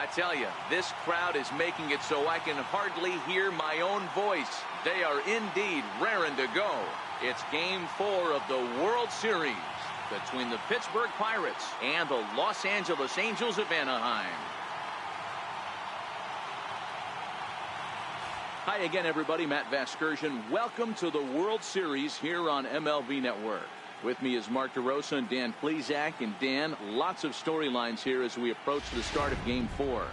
I tell you, this crowd is making it so I can hardly hear my own voice. They are indeed raring to go. It's Game 4 of the World Series between the Pittsburgh Pirates and the Los Angeles Angels of Anaheim. Hi again, everybody. Matt Vasgersian. Welcome to the World Series here on MLB Network. With me is Mark DeRosa and Dan Plesac. And Dan, lots of storylines here as we approach the start of Game 4.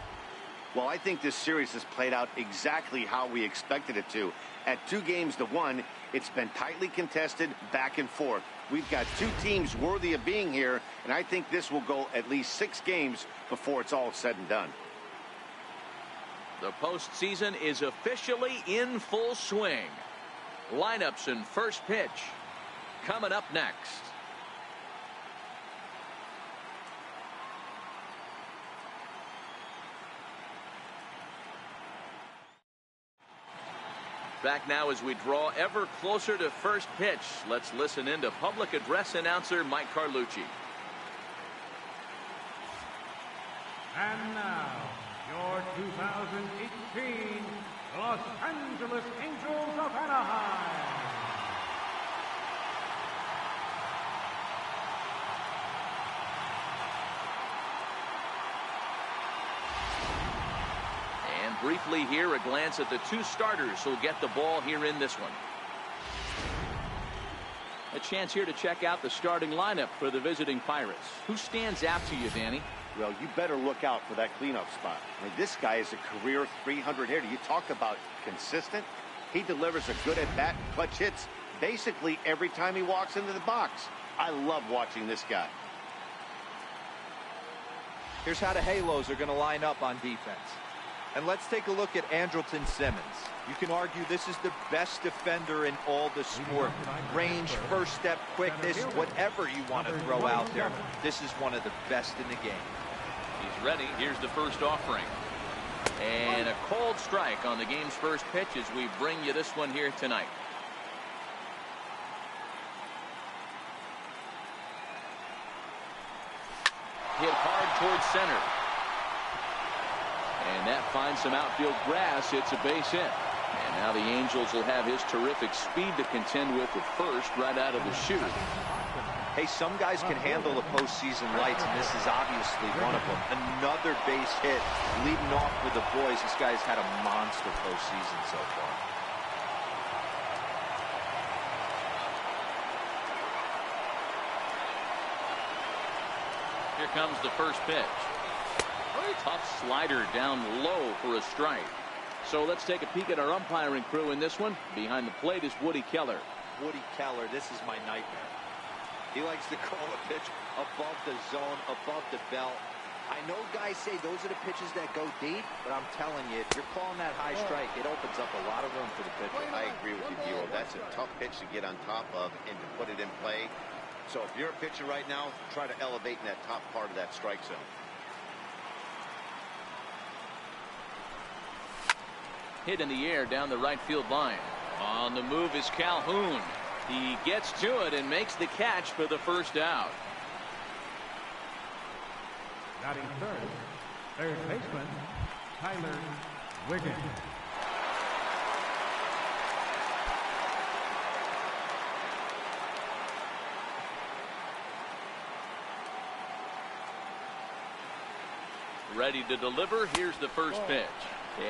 Well, I think this series has played out exactly how we expected it to. At 2-1, it's been tightly contested, back and forth. We've got two teams worthy of being here, and I think this will go at least 6 games before it's all said and done. The postseason is officially in full swing. Lineups and first pitch coming up next. Back now as we draw ever closer to first pitch. Let's listen in to public address announcer Mike Carlucci. And now, your 2018 Los Angeles Angels of Anaheim. And briefly here, a glance at the two starters who'll get the ball here in this one. A chance here to check out the starting lineup for the visiting Pirates. Who stands out to you, Danny? Well, you better look out for that cleanup spot. I mean, this guy is a career 300 hitter. You talk about consistent. He delivers a good at-bat, clutch hits basically every time he walks into the box. I love watching this guy. Here's how the Halos are going to line up on defense. And let's take a look at Andrelton Simmons. You can argue this is the best defender in all the sport. Range, first step, quickness, whatever you want to throw out there. This is one of the best in the game. He's ready. Here's the first offering. And a cold strike on the game's first pitch as we bring you this one here tonight. Hit hard towards center. And that finds some outfield grass. It's a base hit. And now the Angels will have his terrific speed to contend with at first right out of the chute. Hey, some guys can handle the postseason lights, and this is obviously one of them. Another base hit leading off for the boys. This guy's had a monster postseason so far. Here comes the first pitch. Tough slider down low for a strike. So let's take a peek at our umpiring crew in this one. Behind the plate is Woody Keller. Woody Keller, this is my nightmare. He likes to call a pitch above the zone, above the belt. I know guys say those are the pitches that go deep, but I'm telling you, if you're calling that high strike, it opens up a lot of room for the pitcher. I agree with you, Dero. That's a tough pitch to get on top of and to put it in play. So if you're a pitcher right now, try to elevate in that top part of that strike zone. Hit in the air down the right field line. On the move is Calhoun. He gets to it and makes the catch for the first out. Batting third baseman, Tyler Wiggins. Ready to deliver. Here's the first pitch.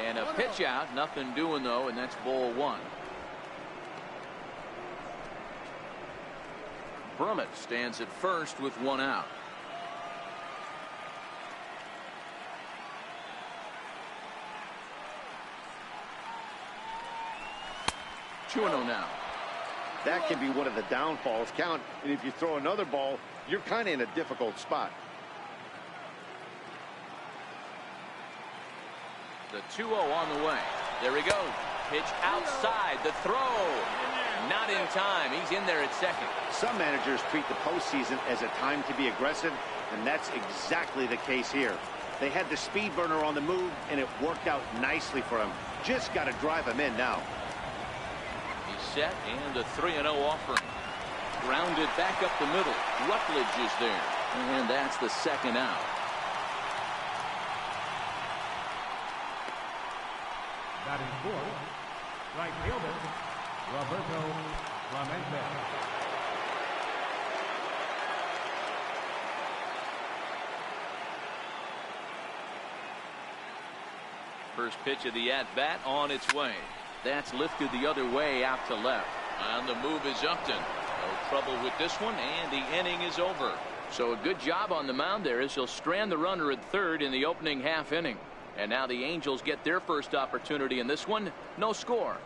And a pitch out. Nothing doing, though, and that's ball 1. Brummett stands at first with 1 out. Two and 0 now. That can be one of the downfalls. Count, and if you throw another ball, you're kind of in a difficult spot. The 2-0 on the way. There he goes. Pitch outside. The throw. Not in time. He's in there at second. Some managers treat the postseason as a time to be aggressive, and that's exactly the case here. They had the speed burner on the move, and it worked out nicely for him. Just got to drive him in now. He's set, and a 3-0 offering. Grounded back up the middle. Rutledge is there, and that's the second out. Batting fourth, right fielder, Roberto Clemente. First pitch of the at-bat on its way. That's lifted the other way out to left. And the move is Upton. No trouble with this one, and the inning is over. So a good job on the mound there as he'll strand the runner at third in the opening half inning. And now the Angels get their first opportunity in this one. No score.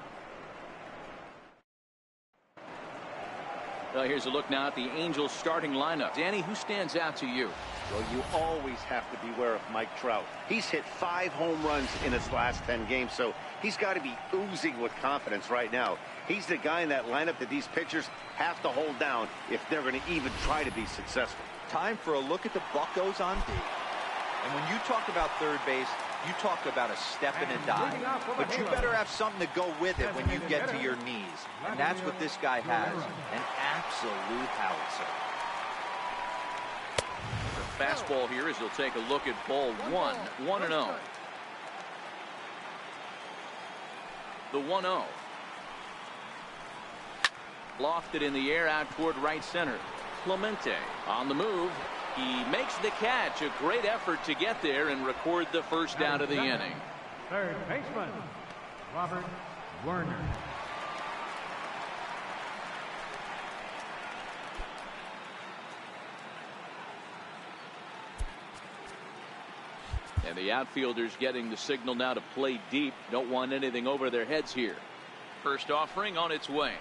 Well, here's a look now at the Angels starting lineup. Danny, who stands out to you? Well, you always have to beware of Mike Trout. He's hit 5 home runs in his last 10 games, so he's got to be oozing with confidence right now. He's the guy in that lineup that these pitchers have to hold down if they're going to even try to be successful. Time for a look at the Buccos on D. And when you talk about third base, you talk about a step and a dive. But you better have something to go with it when you get to your knees. And that's what this guy has. An absolute howitzer. The fastball here as he'll take a look at ball 1. 1-0. The 1-0. Lofted in the air out toward right center. Clemente on the move. He makes the catch. A great effort to get there and record the first out of the inning. Third baseman, Robert Werner. And the outfielders getting the signal now to play deep. Don't want anything over their heads here. First offering on its way.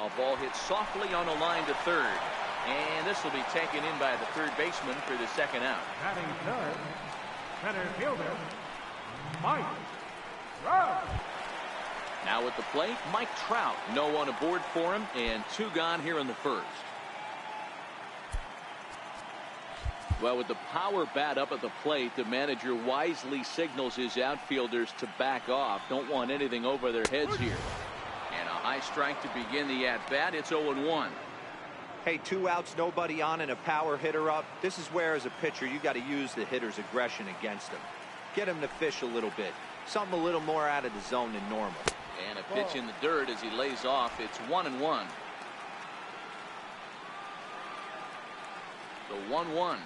A ball hit softly on a line to third. And this will be taken in by the third baseman for the second out. Batting third, center fielder, Mike Trout. Now at the plate, Mike Trout. No one aboard for him, and 2 gone here in the first. Well, with the power bat up at the plate, the manager wisely signals his outfielders to back off. Don't want anything over their heads here. And a high strike to begin the at-bat. It's 0-1. Hey, 2 outs, nobody on, and a power hitter up. This is where, as a pitcher, you got to use the hitter's aggression against him. Get him to fish a little bit. Something a little more out of the zone than normal. And a pitch in the dirt as he lays off. It's 1-1. The 1-1.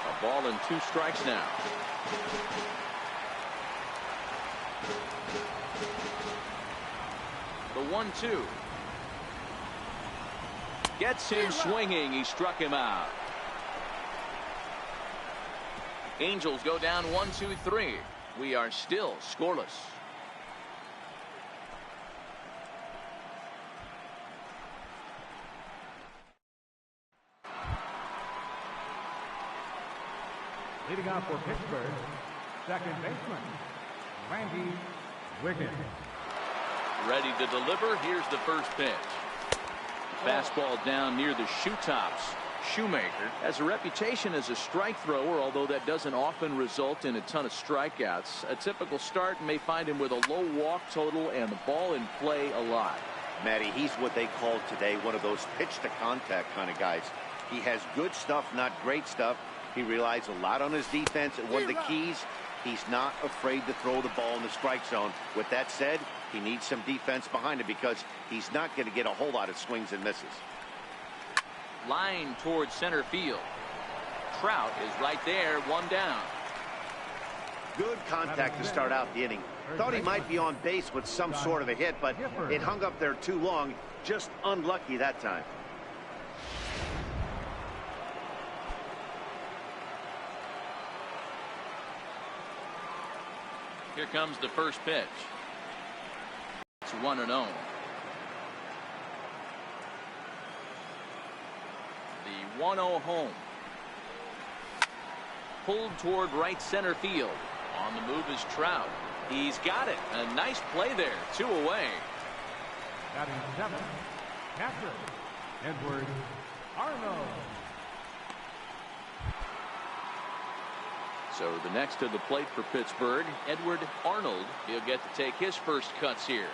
A ball and 2 strikes now. The 1-2. Gets him swinging. He struck him out. Angels go down 1-2-3. We are still scoreless. Leading off for Pittsburgh, second baseman, Randy Wiggins. Ready to deliver. Here's the first pitch. Fastball down near the shoe tops. Shoemaker has a reputation as a strike thrower, although that doesn't often result in a ton of strikeouts. A typical start may find him with a low walk total and the ball in play a lot. Matty, he's what they call today one of those pitch to contact kind of guys. He has good stuff, not great stuff. He relies a lot on his defense, and one of the keys, he's not afraid to throw the ball in the strike zone. With that said, he needs some defense behind him because he's not going to get a whole lot of swings and misses. Line towards center field. Trout is right there, 1 down. Good contact to start out the inning. Thought he might be on base with some sort of a hit, but it hung up there too long. Just unlucky that time. Here comes the first pitch. It's 1-0. The 1-0 home. Pulled toward right center field. On the move is Trout. He's got it. A nice play there. 2 away. Batting 7, catcher, Edward Arnold. So the next to the plate for Pittsburgh, Edward Arnold. He'll get to take his first cuts here.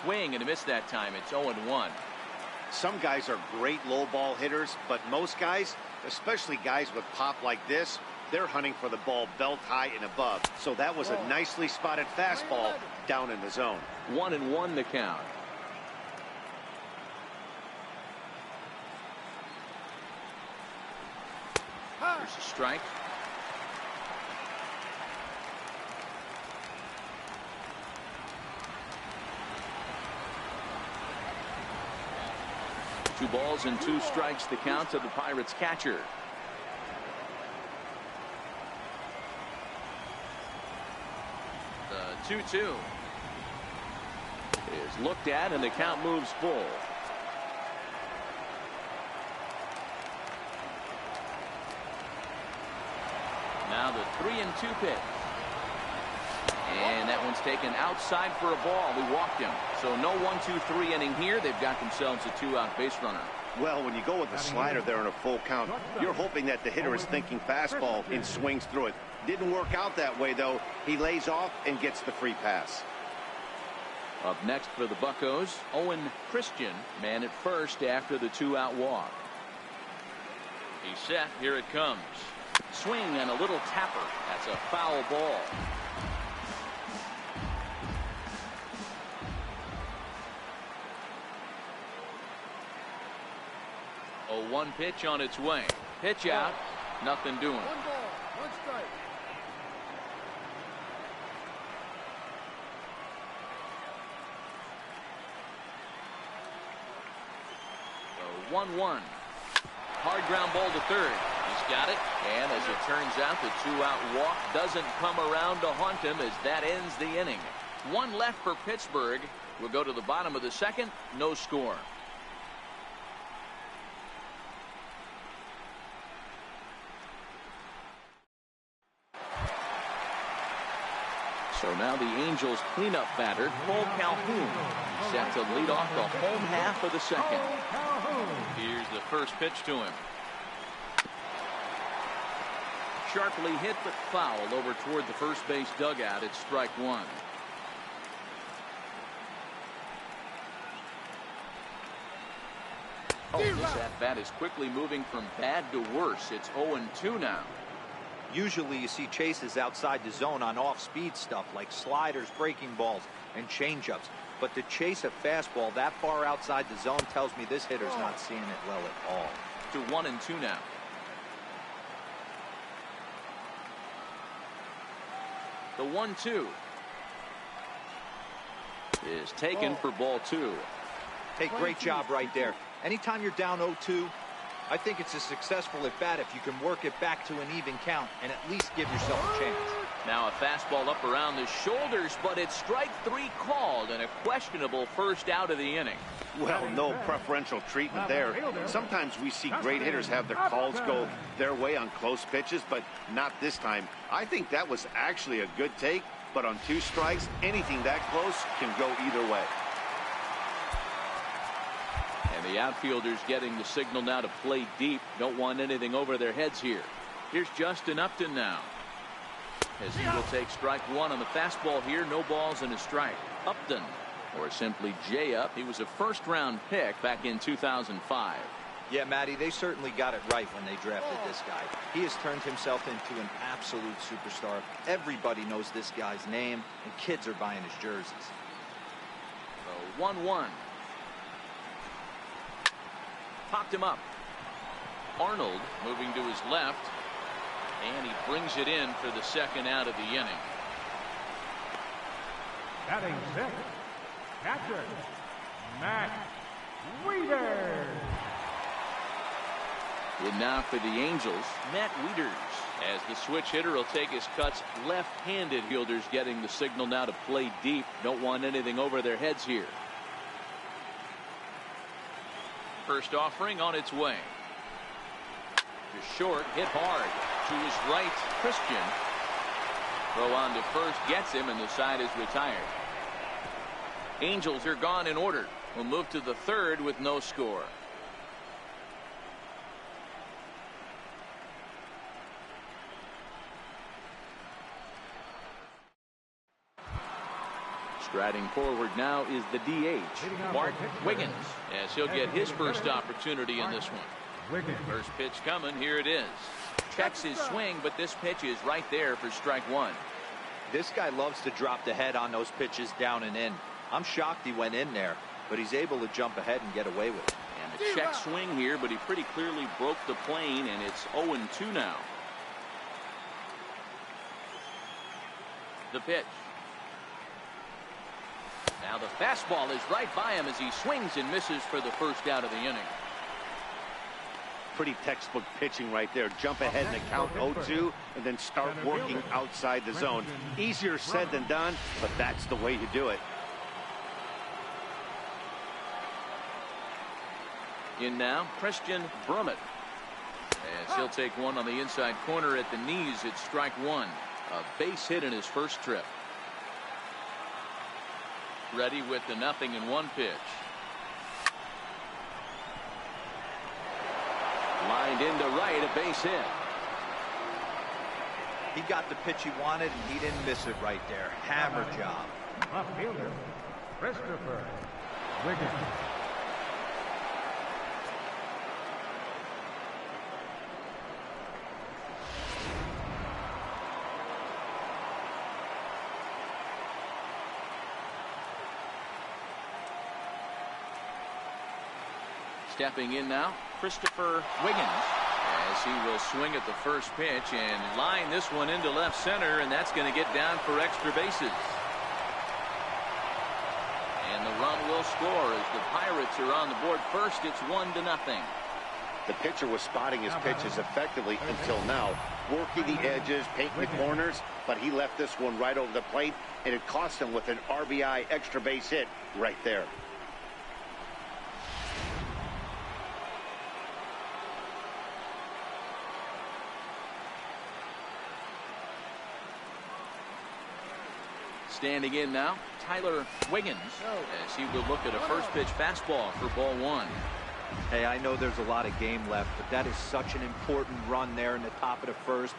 Swing and a miss that time. It's 0-1. Some guys are great low ball hitters, but most guys, especially guys with pop like this, They're hunting for the ball belt high and above. So that was a nicely spotted fastball down in the zone. 1-1 the count. There's a strike. Two balls and two strikes the count to the Pirates catcher. The 2-2 is looked at and the count moves full. Now the 3-2 pitch. And that one's taken outside for a ball. We walked him. So no 1-2-3 inning here. They've got themselves a two-out base runner. Well, when you go with the slider there in a full count, you're hoping that the hitter is thinking fastball and swings through it. Didn't work out that way, though. He lays off and gets the free pass. Up next for the Buccos, Owen Christian, man at first after the two-out walk. He's set. Here it comes. Swing and a little tapper. That's a foul ball. 0-1 pitch on its way. Pitch out. Nothing doing. 1 ball, 1 strike. So 1-1. Hard ground ball to third. He's got it. And as it turns out, the two-out walk doesn't come around to haunt him as that ends the inning. One left for Pittsburgh. We'll go to the bottom of the second. No score. So now the Angels cleanup batter, Cole Calhoun, set to lead off the home half of the second. Here's the first pitch to him. Sharply hit but foul over toward the first base dugout. It's strike one. Oh, this at-bat is quickly moving from bad to worse. It's 0-2 now. Usually you see chases outside the zone on off-speed stuff like sliders, breaking balls, and changeups. But to chase a fastball that far outside the zone tells me this hitter's not seeing it well at all. To 1-2 now. The 1-2 is taken for ball two. Hey, great job right there. Anytime you're down 0-2, I think it's a successful at bat if you can work it back to an even count and at least give yourself a chance. Now a fastball up around the shoulders, but it's strike three called and a questionable first out of the inning. Well, no preferential treatment there. Sometimes we see great hitters have their calls go their way on close pitches, but not this time. I think that was actually a good take, but on 2 strikes, anything that close can go either way. And the outfielders getting the signal now to play deep. Don't want anything over their heads here. Here's Justin Upton now, as he will take strike one on the fastball here. No balls and a strike. Upton, or simply J-Up. He was a first-round pick back in 2005. Yeah, Matty, they certainly got it right when they drafted this guy. He has turned himself into an absolute superstar. Everybody knows this guy's name, and kids are buying his jerseys. So 1-1. Popped him up. Arnold moving to his left, and he brings it in for the second out of the inning. Batting sixth, catcher, Matt Wieters. And now for the Angels, Matt Wieters, as the switch hitter will take his cuts left-handed. Fielders getting the signal now to play deep. Don't want anything over their heads here. First offering on its way. To short, hit hard. To his right, Christian. Throw on to first, gets him, and the side is retired. Angels are gone in order. We'll move to the third with no score. Striding forward now is the DH, Mark Wiggins, as he'll get his first opportunity in this one. First pitch coming, here it is. checks his swing, but this pitch is right there for strike one. This guy loves to drop the head on those pitches down and in. I'm shocked he went in there, but he's able to jump ahead and get away with it. And a check swing here, but he pretty clearly broke the plane, and it's 0-2 now. The pitch. Now the fastball is right by him as he swings and misses for the first out of the inning. Pretty textbook pitching right there. Jump ahead in the count 0-2 and then start working outside the zone. Easier said than done, but that's the way you do it. In now, Christian Brummett. As he'll take one on the inside corner at the knees, it's strike one. A base hit in his first trip. Ready with the 0-1 pitch. Lined into right, a base hit. He got the pitch he wanted, and he didn't miss it right there. Hammer job. Left fielder, Christopher Wiggins. Stepping in now, Christopher Wiggins, as he will swing at the first pitch and line this one into left center, and that's going to get down for extra bases. And the run will score as the Pirates are on the board first. It's 1-0. The pitcher was spotting his pitches effectively until now, working the edges, painting the corners, but he left this one right over the plate, and it cost him with an RBI extra base hit right there. Standing in now, Tyler Wiggins, as he will look at a first pitch fastball for ball one. Hey, I know there's a lot of game left, but that is such an important run there in the top of the first.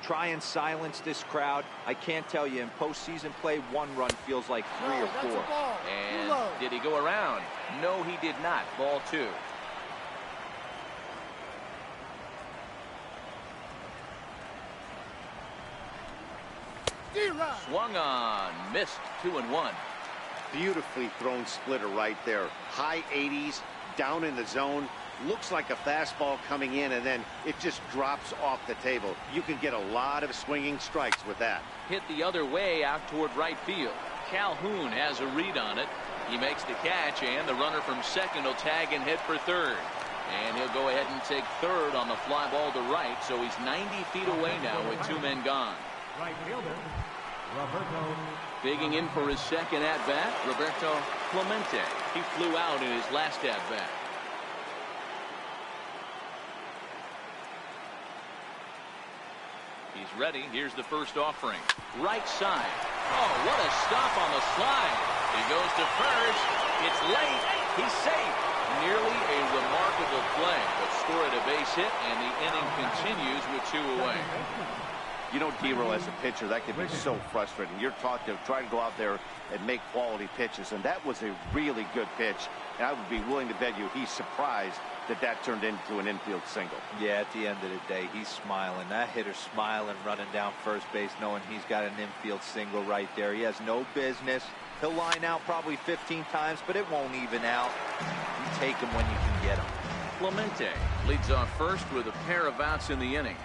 Try and silence this crowd. I can't tell you, in postseason play, one run feels like 3 or 4. And did he go around? No, he did not. Ball two. Swung on, missed. 2-1. Beautifully thrown splitter right there. High 80s, down in the zone. Looks like a fastball coming in, and then it just drops off the table. You can get a lot of swinging strikes with that. Hit the other way out toward right field. Calhoun has a read on it. He makes the catch, and the runner from second will tag and hit for third. And he'll go ahead and take third on the fly ball to right, so he's 90 feet away now with 2 men gone. Right fielder, Roberto. Digging in for his second at-bat, Roberto Clemente. He flew out in his last at-bat. He's ready. Here's the first offering. Right side. Oh, what a stop on the slide. He goes to first. It's late. He's safe. Nearly a remarkable play, but scored a base hit, and the inning continues with 2 away. You know, D-Row, as a pitcher, that can be so frustrating. You're taught to try to go out there and make quality pitches, and that was a really good pitch. And I would be willing to bet you he's surprised that that turned into an infield single. Yeah, at the end of the day, he's smiling. That hitter's smiling, running down first base, knowing he's got an infield single right there. He has no business. He'll line out probably 15 times, but it won't even out. You take him when you can get him. Clemente leads off first with a pair of outs in the inning.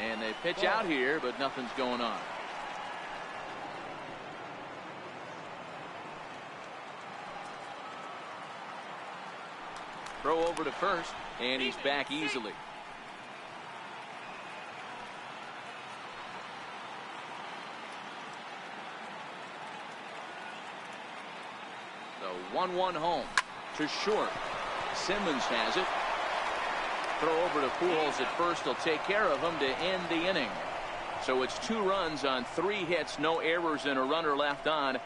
And they pitch out here, but nothing's going on. Throw over to first, and he's back easily. The 1-1 home to short. Simmons has it. Throw over to Pujols at first. He'll take care of him to end the inning. So it's 2 runs on 3 hits, no errors, and a runner left on.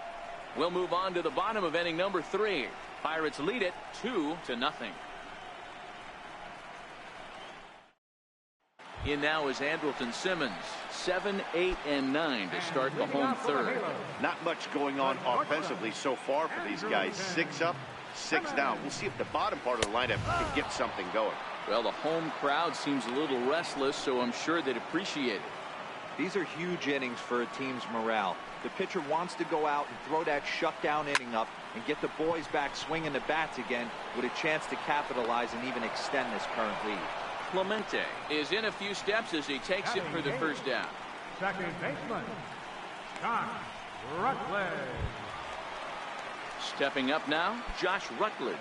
We'll move on to the bottom of inning number 3. Pirates lead it 2-0. In now is Andrelton Simmons. 7, 8, and 9 to start the home third. Not much going on offensively so far for these guys. 6 up, 6 down. We'll see if the bottom part of the lineup can get something going. Well, the home crowd seems a little restless, so I'm sure they'd appreciate it. These are huge innings for a team's morale. The pitcher wants to go out and throw that shutdown inning up and get the boys back swinging the bats again with a chance to capitalize and even extend this current lead. Clemente is in a few steps as he takes it for the first down. Second baseman, Josh Rutledge. Stepping up now, Josh Rutledge.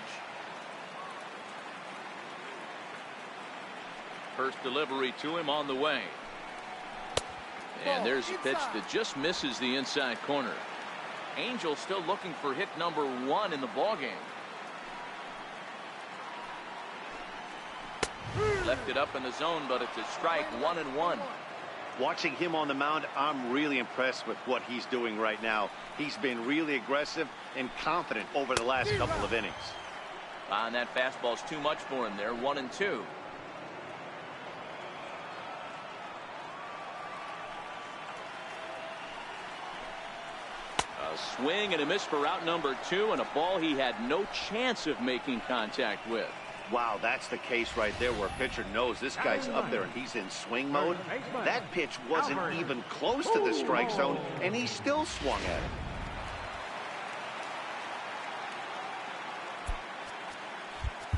First delivery to him on the way. And there's a pitch that just misses the inside corner. Angel still looking for hit number 1 in the ballgame. Left it up in the zone, but it's a strike, 1-1. Watching him on the mound, I'm really impressed with what he's doing right now. He's been really aggressive and confident over the last couple of innings. And that fastball's too much for him there, 1-2. A swing and a miss for out number 2, and a ball he had no chance of making contact with. Wow, that's the case right there where a pitcher knows this guy's up there and he's in swing mode. That pitch wasn't even close to the strike zone, and he still swung at it.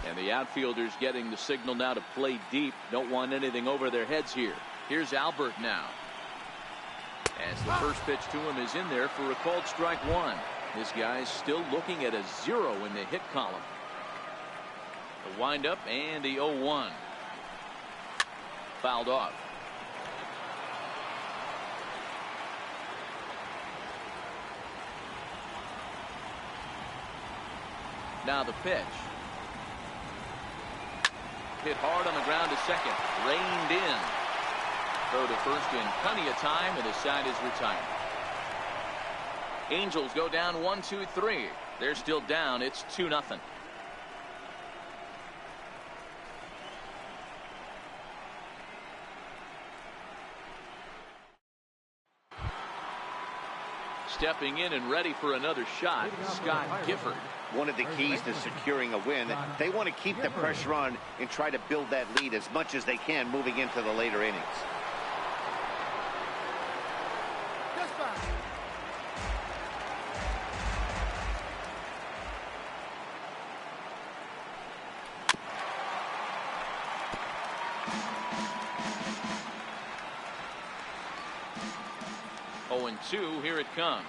And the outfielders getting the signal now to play deep. Don't want anything over their heads here. Here's Albert now. As the first pitch to him is in there for a called strike 1. This guy's still looking at a 0 in the hit column. The windup and the 0-1. Fouled off. Now the pitch. Hit hard on the ground to second. Reined in. Throw to first in plenty of time, and the side is retired. Angels go down 1-2-3. They're still down. It's 2-0. Stepping in and ready for another shot, Scott Gifford. One of the keys to securing a win, they want to keep the pressure on and try to build that lead as much as they can moving into the later innings. Here it comes.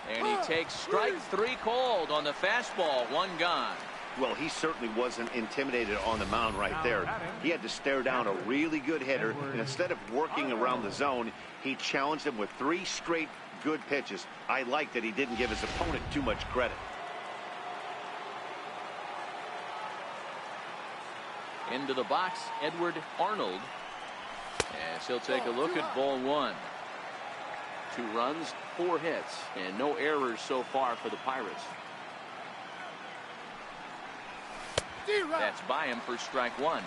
And he takes strike 3 called on the fastball. 1 gone. Well, he certainly wasn't intimidated on the mound right there. He had to stare down a really good hitter, and instead of working around the zone, he challenged him with 3 straight good pitches. I like that he didn't give his opponent too much credit. Into the box, Edward Arnold. As he'll take a look at ball 1. 2 runs, 4 hits, and no errors so far for the Pirates. That's by him for strike 1.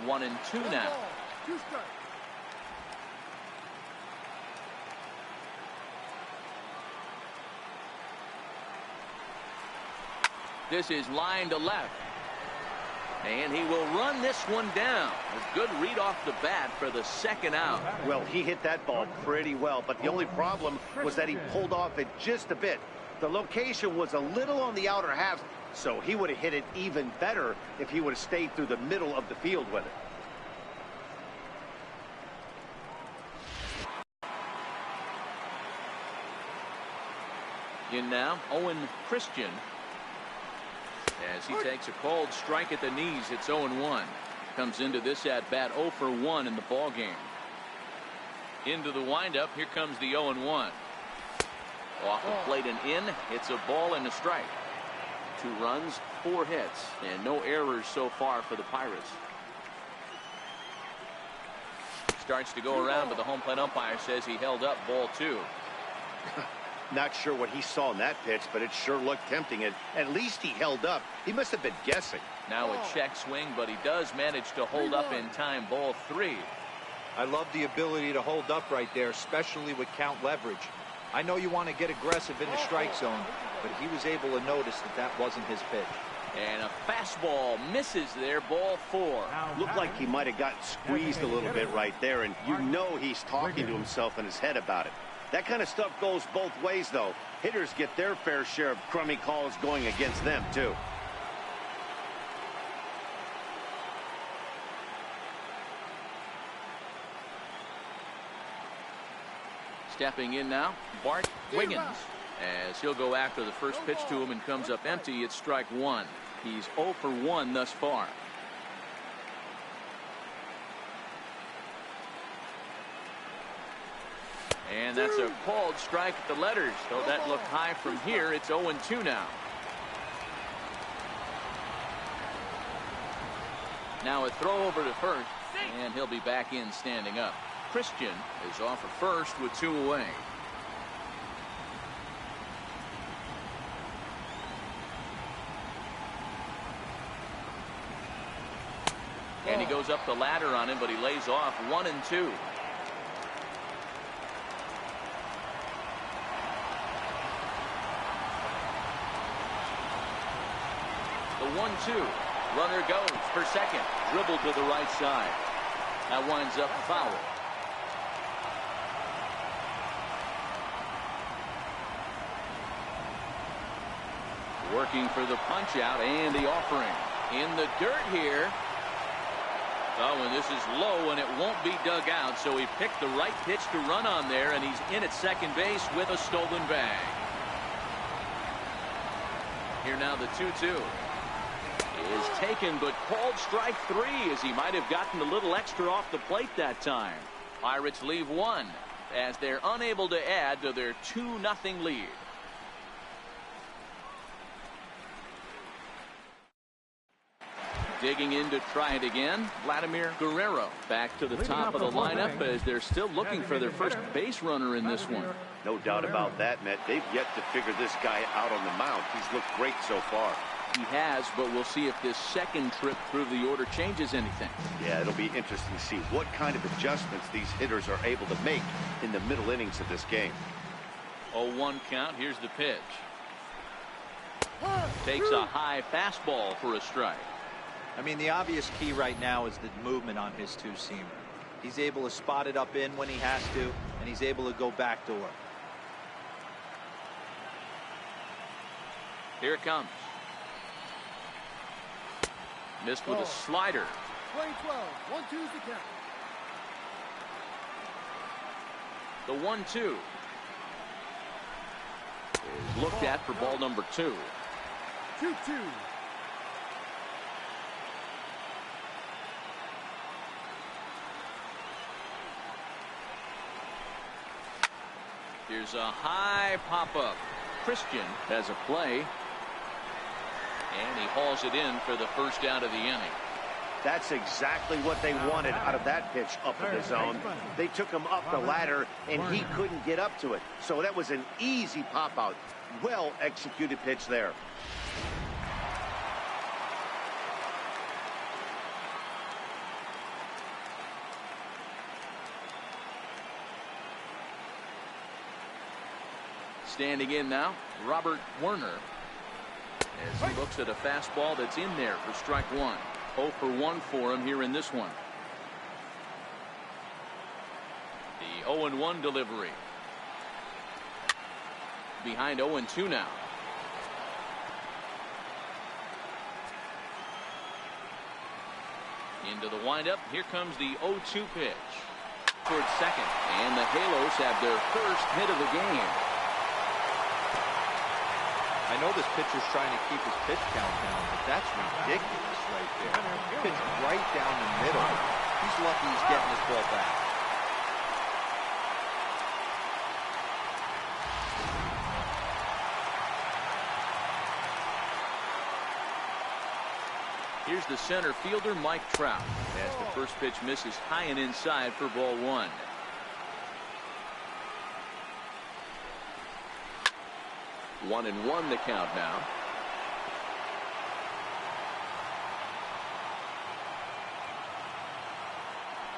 One and 2 now. This is line to left. And he will run this one down. A good read off the bat for the 2nd out. Well, he hit that ball pretty well, but the only problem was that he pulled off it just a bit. The location was a little on the outer half, so he would have hit it even better if he would have stayed through the middle of the field with it. In now, Owen Christian. As he takes a called strike at the knees, it's 0-1. Comes into this at bat 0 for 1 in the ball game. Into the windup, here comes the 0-1. Off the plate and in, it's a ball and a strike. 2 runs, 4 hits, and no errors so far for the Pirates. Starts to go around, but the home plate umpire says he held up ball 2. Not sure what he saw in that pitch, but it sure looked tempting. And at least he held up. He must have been guessing. Now a check swing, but he does manage to hold up in time. Ball 3. I love the ability to hold up right there, especially with count leverage. I know you want to get aggressive in the strike zone, but he was able to notice that that wasn't his pitch. And a fastball misses there. Ball 4. Looked like he might have gotten squeezed a little bit right there, and you know he's talking to himself in his head about it. That kind of stuff goes both ways, though. Hitters get their fair share of crummy calls going against them, too. Stepping in now, Bart Wiggins. As he'll go after the first pitch to him and comes up empty, it's strike 1. He's 0 for 1 thus far. And that's a called strike at the letters. So that looked high from here. It's 0-2 now. Now a throw over to first, and he'll be back in standing up. Christian is off at first with 2 away. And he goes up the ladder on him, but he lays off 1-2. The 1-2. Runner goes for second. Dribbled to the right side. That winds up foul. Working for the punch out and the offering. In the dirt here. Oh, and this is low, and it won't be dug out, so he picked the right pitch to run on there, and he's in at second base with a stolen bag. Here now the 2-2 is taken, but called strike 3, as he might have gotten a little extra off the plate that time. Pirates leave 1 as they're unable to add to their 2-0 lead. Digging in to try it again, Vladimir Guerrero back to the top of the lineup as they're still looking for their first base runner in this one. No doubt about that, Matt. They've yet to figure this guy out on the mound. He's looked great so far. He has, but we'll see if this second trip through the order changes anything. Yeah, it'll be interesting to see what kind of adjustments these hitters are able to make in the middle innings of this game. 0-1 count. Here's the pitch. Takes a high fastball for a strike. I mean, the obvious key right now is the movement on his 2-seamer. He's able to spot it up in when he has to, and he's able to go backdoor. Here it comes. Missed with a slider. 20-12, 1-2's the count. The 1-2 is looked at for ball number 2. 2-2. Here's a high pop-up. Christian has a play. And he hauls it in for the first out of the inning. That's exactly what they wanted out of that pitch up in the zone. They took him up the ladder, and he couldn't get up to it. So that was an easy pop-out. Well-executed pitch there. Standing in now, Robert Werner, as he looks at a fastball that's in there for strike 1. 0 for 1 for him here in this one. The 0-1 delivery. Behind 0-2 now. Into the windup. Here comes the 0-2 pitch. Towards second. And the Halos have their first hit of the game. I know this pitcher's trying to keep his pitch count down, but that's ridiculous right there. Pitch right down the middle. He's lucky he's getting this ball back. Here's the center fielder, Mike Trout, as the first pitch misses high and inside for ball 1. 1-1 the count now.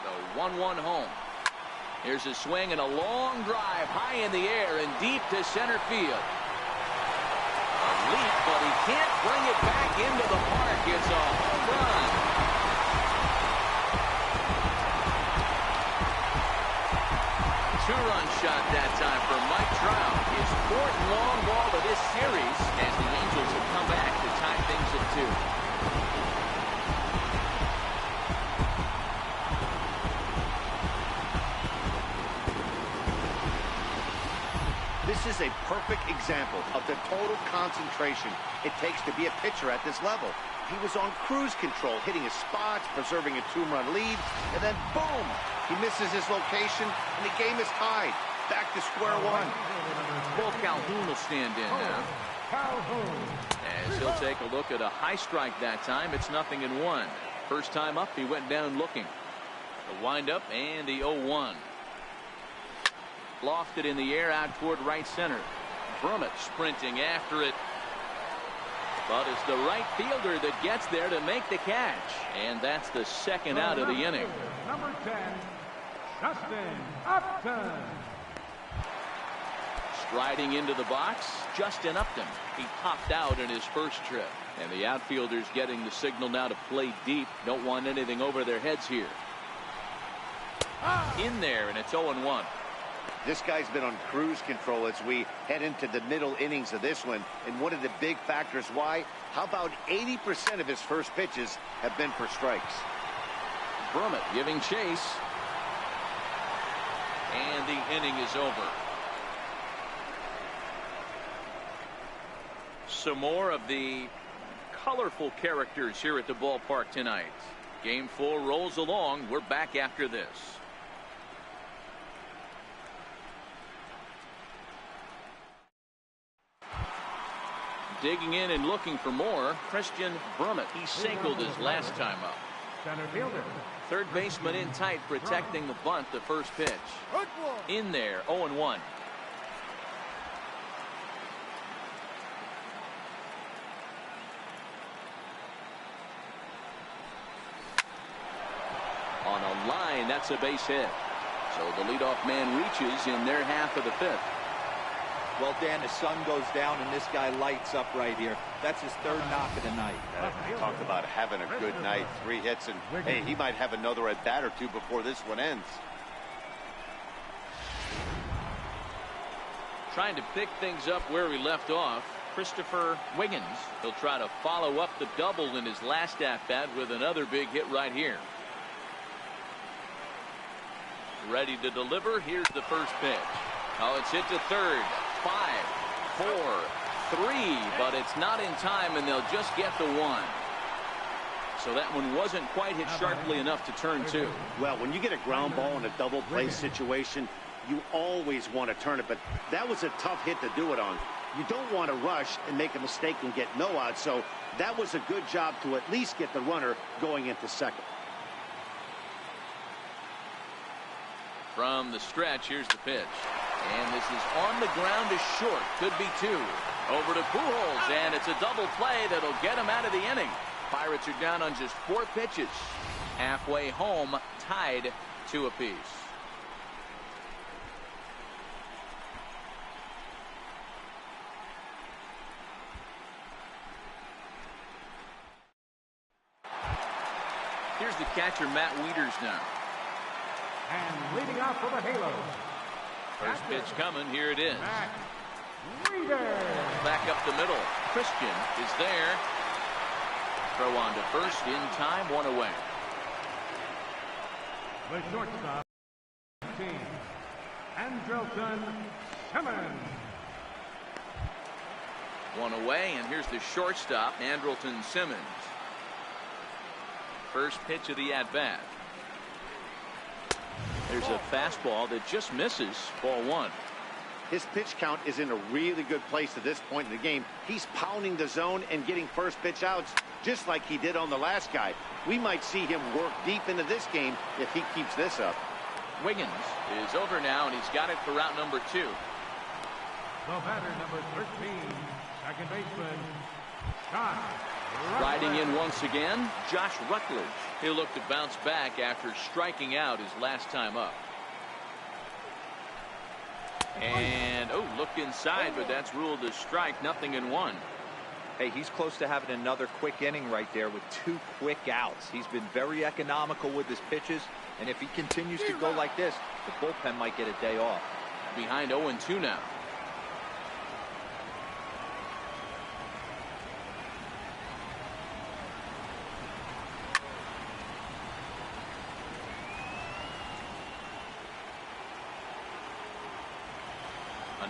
The 1-1 home. Here's a swing and a long drive high in the air and deep to center field. A leap, but he can't bring it back into the park. It's a home run. Two-run shot that time for Mike Trout. His fourth long ball of this series as the Angels have come back to tie things at 2. This is a perfect example of the total concentration it takes to be a pitcher at this level. He was on cruise control, hitting his spots, preserving a 2-run lead, and then boom! He misses his location, and the game is tied. Back to square one. Bull Calhoun will stand in now. As he'll take a look at a high strike that time, it's 0-1. First time up, he went down looking. The windup and the 0-1. Lofted in the air out toward right center. Brummett sprinting after it. But it's the right fielder that gets there to make the catch. And that's the second out of the inning. Number 10, Justin Upton. Striding into the box, Justin Upton. He popped out in his first trip. And the outfielders getting the signal now to play deep. Don't want anything over their heads here. In there, and it's 0-1. This guy's been on cruise control as we head into the middle innings of this one. And one of the big factors why, how about 80% of his first pitches have been for strikes? Brummett giving chase. And the inning is over. Some more of the colorful characters here at the ballpark tonight. Game 4 rolls along. We're back after this. Digging in and looking for more, Christian Brummett. He singled his last time up. Center fielder. Third baseman in tight, protecting the bunt, the first pitch. In there, 0-1. On a line, that's a base hit. So the leadoff man reaches in their half of the fifth. Well, Dan, the sun goes down and this guy lights up right here. That's his third knock of the night. Talk about having a good night. 3 hits, and hey, he might have another at bat or two before this one ends. Trying to pick things up where we left off, Christopher Wiggins. He'll try to follow up the double in his last at-bat with another big hit right here. Ready to deliver. Here's the first pitch. Oh, it's hit to third. 5, 4, 3, but it's not in time, and they'll just get the 1. So that one wasn't quite hit sharply enough to turn 2. Well, when you get a ground ball in a double play situation, you always want to turn it, but that was a tough hit to do it on. You don't want to rush and make a mistake and get no out, so that was a good job to at least get the runner going into second. From the stretch, here's the pitch. And this is on the ground to short. Could be 2. Over to Pujols, and it's a double play that'll get him out of the inning. Pirates are down on just 4 pitches. Halfway home, tied 2 apiece. Here's the catcher, Matt Wieters now. And leading off for the Halos. First pitch coming. Here it is. Wieters. Back up the middle. Christian is there. Throw on to first in time. 1 away. The shortstop, team, Andrelton Simmons. 1 away, and here's the shortstop, Andrelton Simmons. First pitch of the at-bat. There's a fastball that just misses. Ball 1. His pitch count is in a really good place at this point in the game. He's pounding the zone and getting first pitch outs just like he did on the last guy. We might see him work deep into this game if he keeps this up. Wiggins is over now, and he's got it for route number 2. The batter, number 13, second baseman, Scott Riding Rutledge. in once again, Josh Rutledge. He'll look to bounce back after striking out his last time up. And, oh, looked inside, but that's ruled a strike, 0-1. Hey, he's close to having another quick inning right there with 2 quick outs. He's been very economical with his pitches, and if he continues to go like this, the bullpen might get a day off. Behind 0-2 now.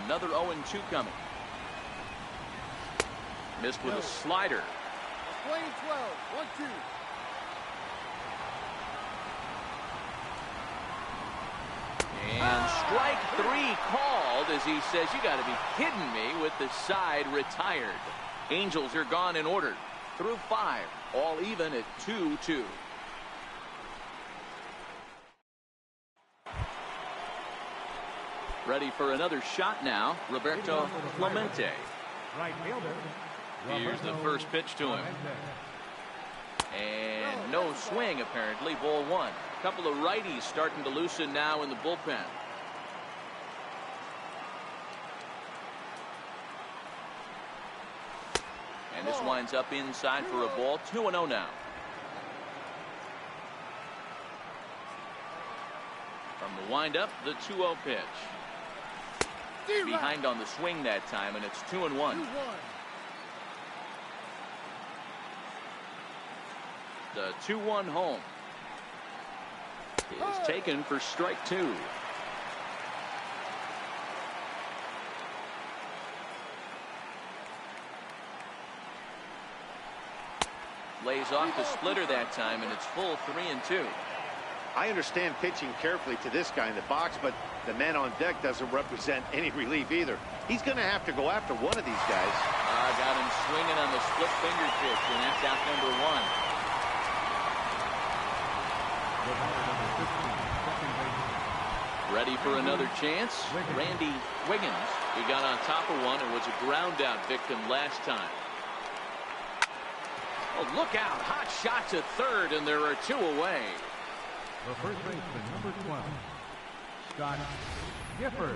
Another 0-2 coming. Missed with a slider. Playing 12, 1-2. And strike 3 called as he says, you got to be kidding me, with the side retired. Angels are gone in order. Through 5, all even at 2-2. Ready for another shot now, Roberto Clemente. Right fielder. Here's the Roberto first pitch to him. Clemente. And no swing, apparently. Ball 1. A couple of righties starting to loosen now in the bullpen. And this winds up inside for a ball. 2-0 now. From the windup, the 2-0 pitch. Behind on the swing that time, and it's 2-1. 2-1. The 2-1 home is taken for strike 2. Lays off the splitter that time, and it's full 3-2. I understand pitching carefully to this guy in the box, but the man on deck doesn't represent any relief either. He's going to have to go after one of these guys. Got him swinging on the split finger pitch, and that's out number 1. The batter, number 15, second baseman, Ready for another chance? Randy Wiggins. He got on top of one and was a ground out victim last time. Oh, look out. Hot shot to third, and there are 2 away. the first baseman, number 12, Scott Gifford.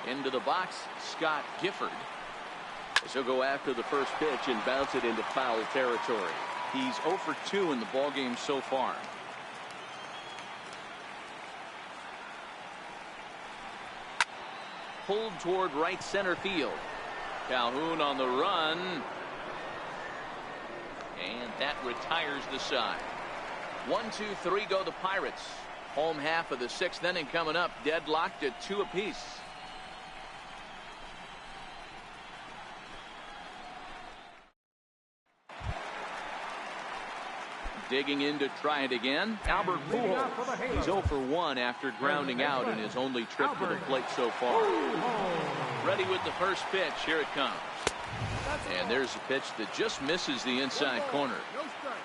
Into the box, Scott Gifford. He'll go after the first pitch and bounce it into foul territory. He's 0 for 2 in the ballgame so far. Pulled toward right center field. Calhoun on the run. And that retires the side. 1-2-3 go the Pirates. Home half of the 6th inning coming up, deadlocked at 2 apiece. Digging in to try it again, Albert Pujols. He's 0 for 1 after grounding out in his only trip to the plate so far. Ready with the first pitch. Here it comes. And there's a pitch that just misses the inside corner. No strike.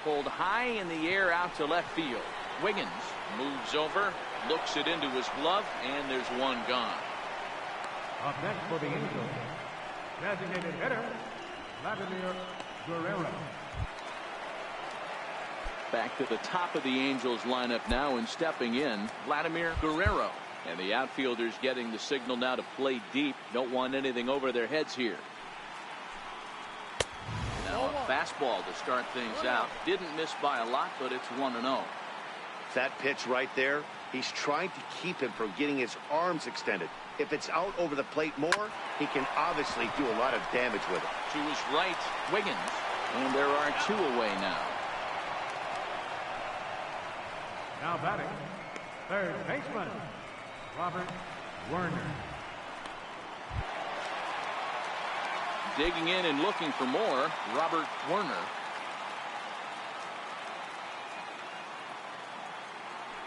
Pulled high in the air out to left field. Wiggins moves over, looks it into his glove, and there's one gone. Up next for the Angels, designated hitter, Vladimir Guerrero. Back to the top of the Angels lineup now, and stepping in, Vladimir Guerrero. And the outfielders getting the signal now to play deep. Don't want anything over their heads here. Now a fastball to start things out. Didn't miss by a lot, but it's 1-0. That pitch right there, he's trying to keep him from getting his arms extended. If it's out over the plate more, he can obviously do a lot of damage with it. To his right, Wiggins. And there are 2 away now. Now batting, third baseman, Robert Werner. Digging in and looking for more, Robert Werner.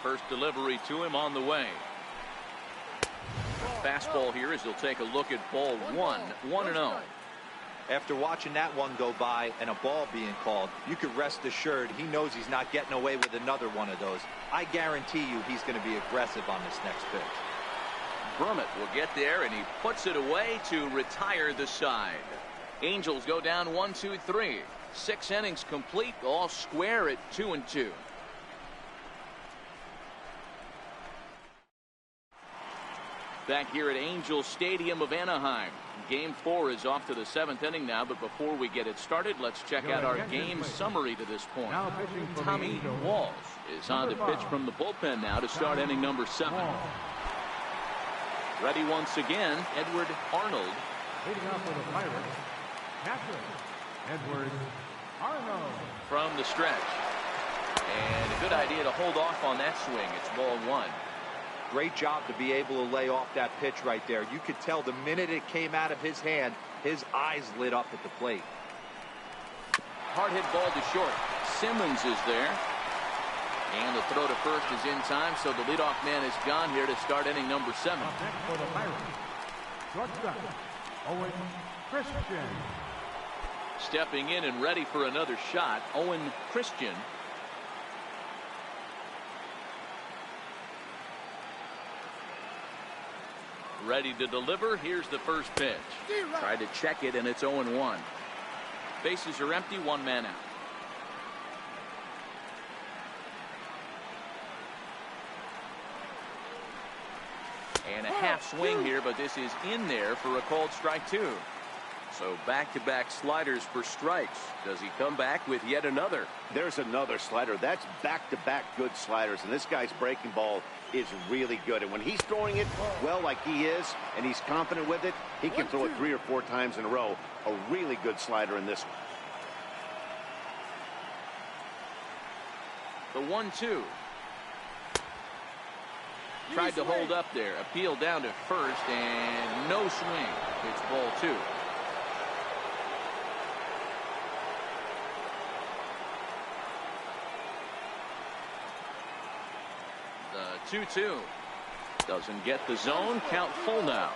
First delivery to him on the way. Fastball here as he'll take a look at ball one. 1-0. After watching that one go by and a ball being called, you could rest assured he knows he's not getting away with another one of those. I guarantee you he's going to be aggressive on this next pitch. Brummett will get there, and he puts it away to retire the side. Angels go down 1-2-3. 6 innings complete, all square at 2-2. Back here at Angel Stadium of Anaheim. Game 4 is off to the 7th inning now, but before we get it started, let's check out our game summary to this point. Tommy Walls is on to pitch from the bullpen now to start inning number 7. Ready once again, Edward Arnold. Leading off for the Pirates, catcher, Edward Arnold. From the stretch. And a good idea to hold off on that swing. It's ball 1. Great job to be able to lay off that pitch right there. You could tell the minute it came out of his hand, his eyes lit up at the plate. Hard hit ball to short. Simmons is there. And the throw to first is in time, so the leadoff man is gone here to start inning number 7. Up next for the Pirates, shortstop, Owen Christian. Stepping in and ready for another shot, Owen Christian. Ready to deliver. Here's the first pitch. Tried to check it, and it's 0-1. Bases are empty, 1 man out. And a half swing here, but this is in there for a called strike 2. So back-to-back sliders for strikes. Does he come back with yet another? There's another slider. That's back-to-back good sliders, and this guy's breaking ball is really good. And when he's throwing it well like he is, and he's confident with it, he can throw it 3 or 4 times in a row. A really good slider in this one. The 1-2. Tried to hold up there. Appeal down to first, and no swing. It's ball 2. The 2-2. Doesn't get the zone. Count full now.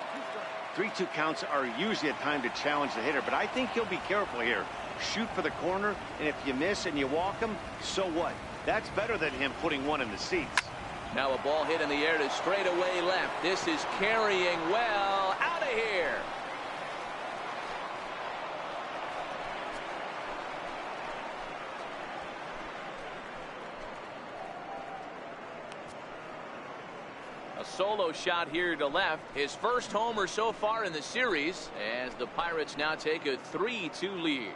3-2 counts are usually a time to challenge the hitter, but I think he'll be careful here. Shoot for the corner, and if you miss and you walk him, so what? That's better than him putting one in the seats. Now a ball hit in the air to straightaway left. This is carrying well. Out of here. A solo shot here to left. His first homer so far in the series as the Pirates now take a 3-2 lead.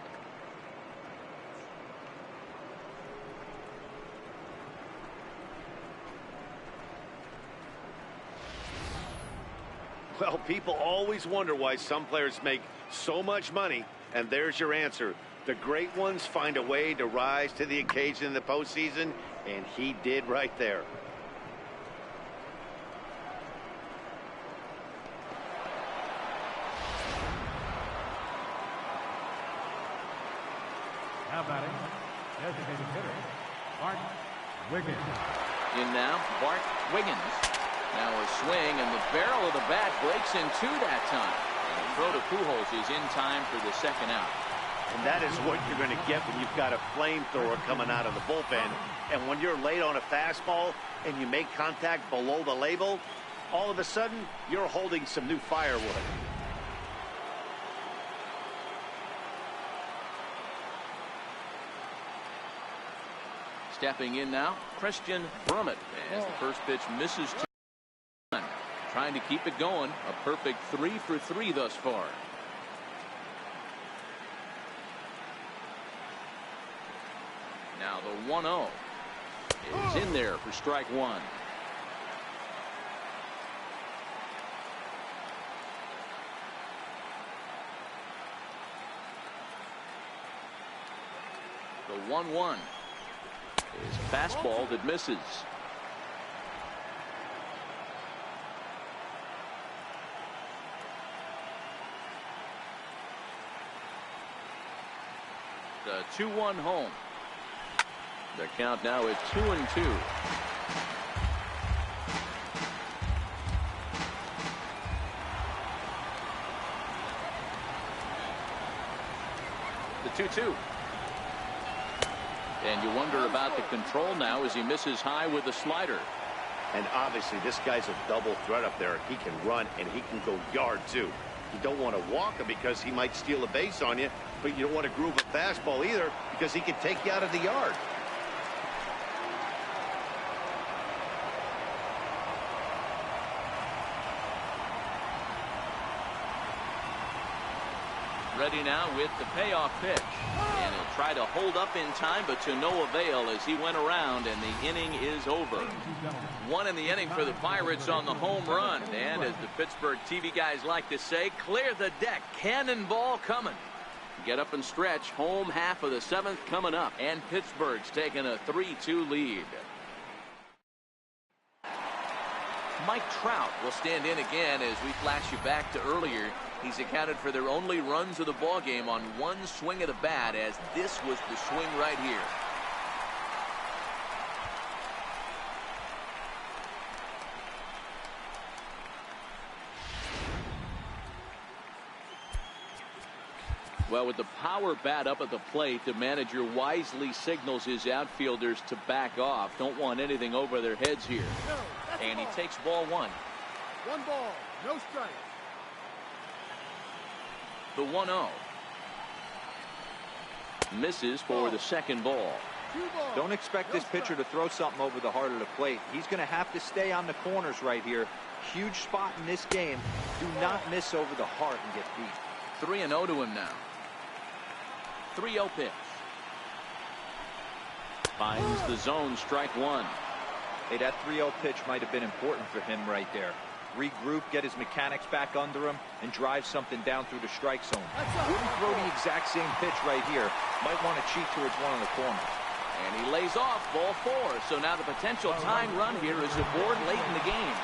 Well, people always wonder why some players make so much money, and there's your answer. The great ones find a way to rise to the occasion in the postseason, and he did right there. Now batting, designated hitter, Bart Wiggins. In now, Bart Wiggins. Now a swing, and the barrel of the bat breaks in 2 that time. And the throw to Pujols is in time for the second out. And that is what you're going to get when you've got a flamethrower coming out of the bullpen. And when you're late on a fastball and you make contact below the label, all of a sudden you're holding some new firewood. Stepping in now, Christian Brummett, as the first pitch misses. Trying to keep it going. A perfect 3 for 3 thus far. Now the 1-0 is in there for strike 1. The 1-1 is a fastball that misses. The 2-1 home. The count now is 2-2. The 2-2. And you wonder about the control now as he misses high with the slider. And obviously this guy's a double threat up there. He can run and he can go yard too. You don't want to walk him because he might steal a base on you, but you don't want to groove a fastball either because he can take you out of the yard. Ready now with the payoff pitch. And he'll try to hold up in time, but to no avail as he went around, and the inning is over. One in the inning for the Pirates on the home run. And as the Pittsburgh TV guys like to say, clear the deck. Cannonball coming. Get up and stretch. Home half of the seventh coming up. And Pittsburgh's taking a 3-2 lead. Mike Trout will stand in again as we flash you back to earlier. He's accounted for their only runs of the ball game on one swing of the bat, as this was the swing right here. Well, with the power bat up at the plate, the manager wisely signals his outfielders to back off. Don't want anything over their heads here. And he takes ball one. 1 ball, no strikes. The 1-0. Misses for the second ball. 2 balls. Don't expect this pitcher to throw something over the heart of the plate. He's going to have to stay on the corners right here. Huge spot in this game. Do not miss over the heart and get beat. 3-0 to him now. 3-0 pitch. Finds the zone, strike one. Hey, that 3-0 pitch might have been important for him right there. Regroup, get his mechanics back under him, and drive something down through the strike zone. Wouldn't throw the exact same pitch right here. Might want to cheat towards one of the corners. And he lays off ball 4. So now the potential tying run here is aboard late in the game.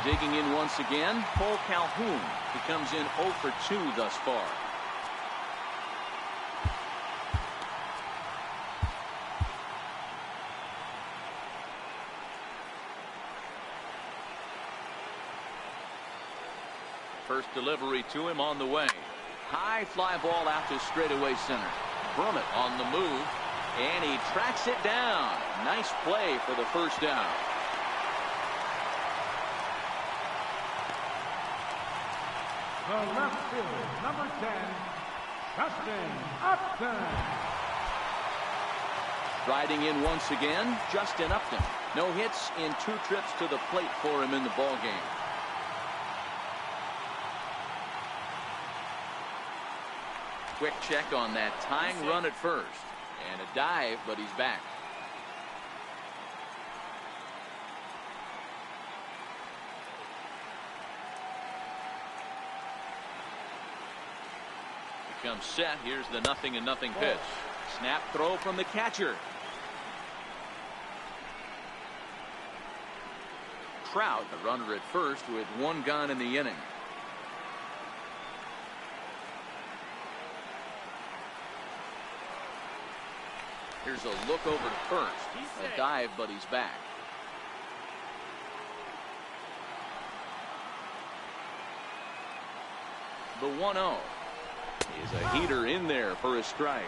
Digging in once again, Cole Calhoun. He comes in 0 for 2 thus far. First delivery to him on the way. High fly ball out to straightaway center. Brummett on the move, and he tracks it down. Nice play for the first down. The left fielder, number 10, Justin Upton. Riding in once again, Justin Upton. No hits in 2 trips to the plate for him in the ball game. Quick check on that tying run at first. And a dive, but he's back. Comes set. Here's the 0-0 pitch. Snap throw from the catcher. Trout, the runner at first, with 1 gone in the inning. Here's a look over to first. A dive, but he's back. The 1-0 is a heater in there for a strike.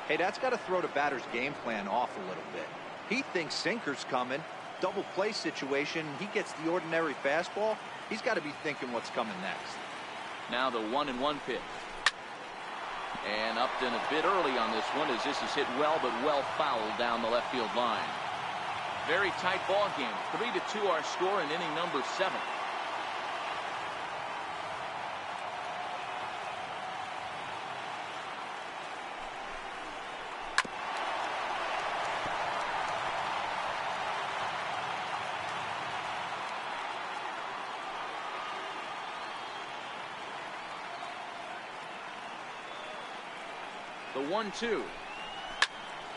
Hey, that's got to throw the batter's game plan off a little bit. He thinks sinker's coming. Double play situation. He gets the ordinary fastball. He's got to be thinking what's coming next. Now the 1-1 pitch. And Upton a bit early on this one as this is hit well, but well fouled down the left field line. Very tight ball game. 3-2 our score in inning number 7. The 1-2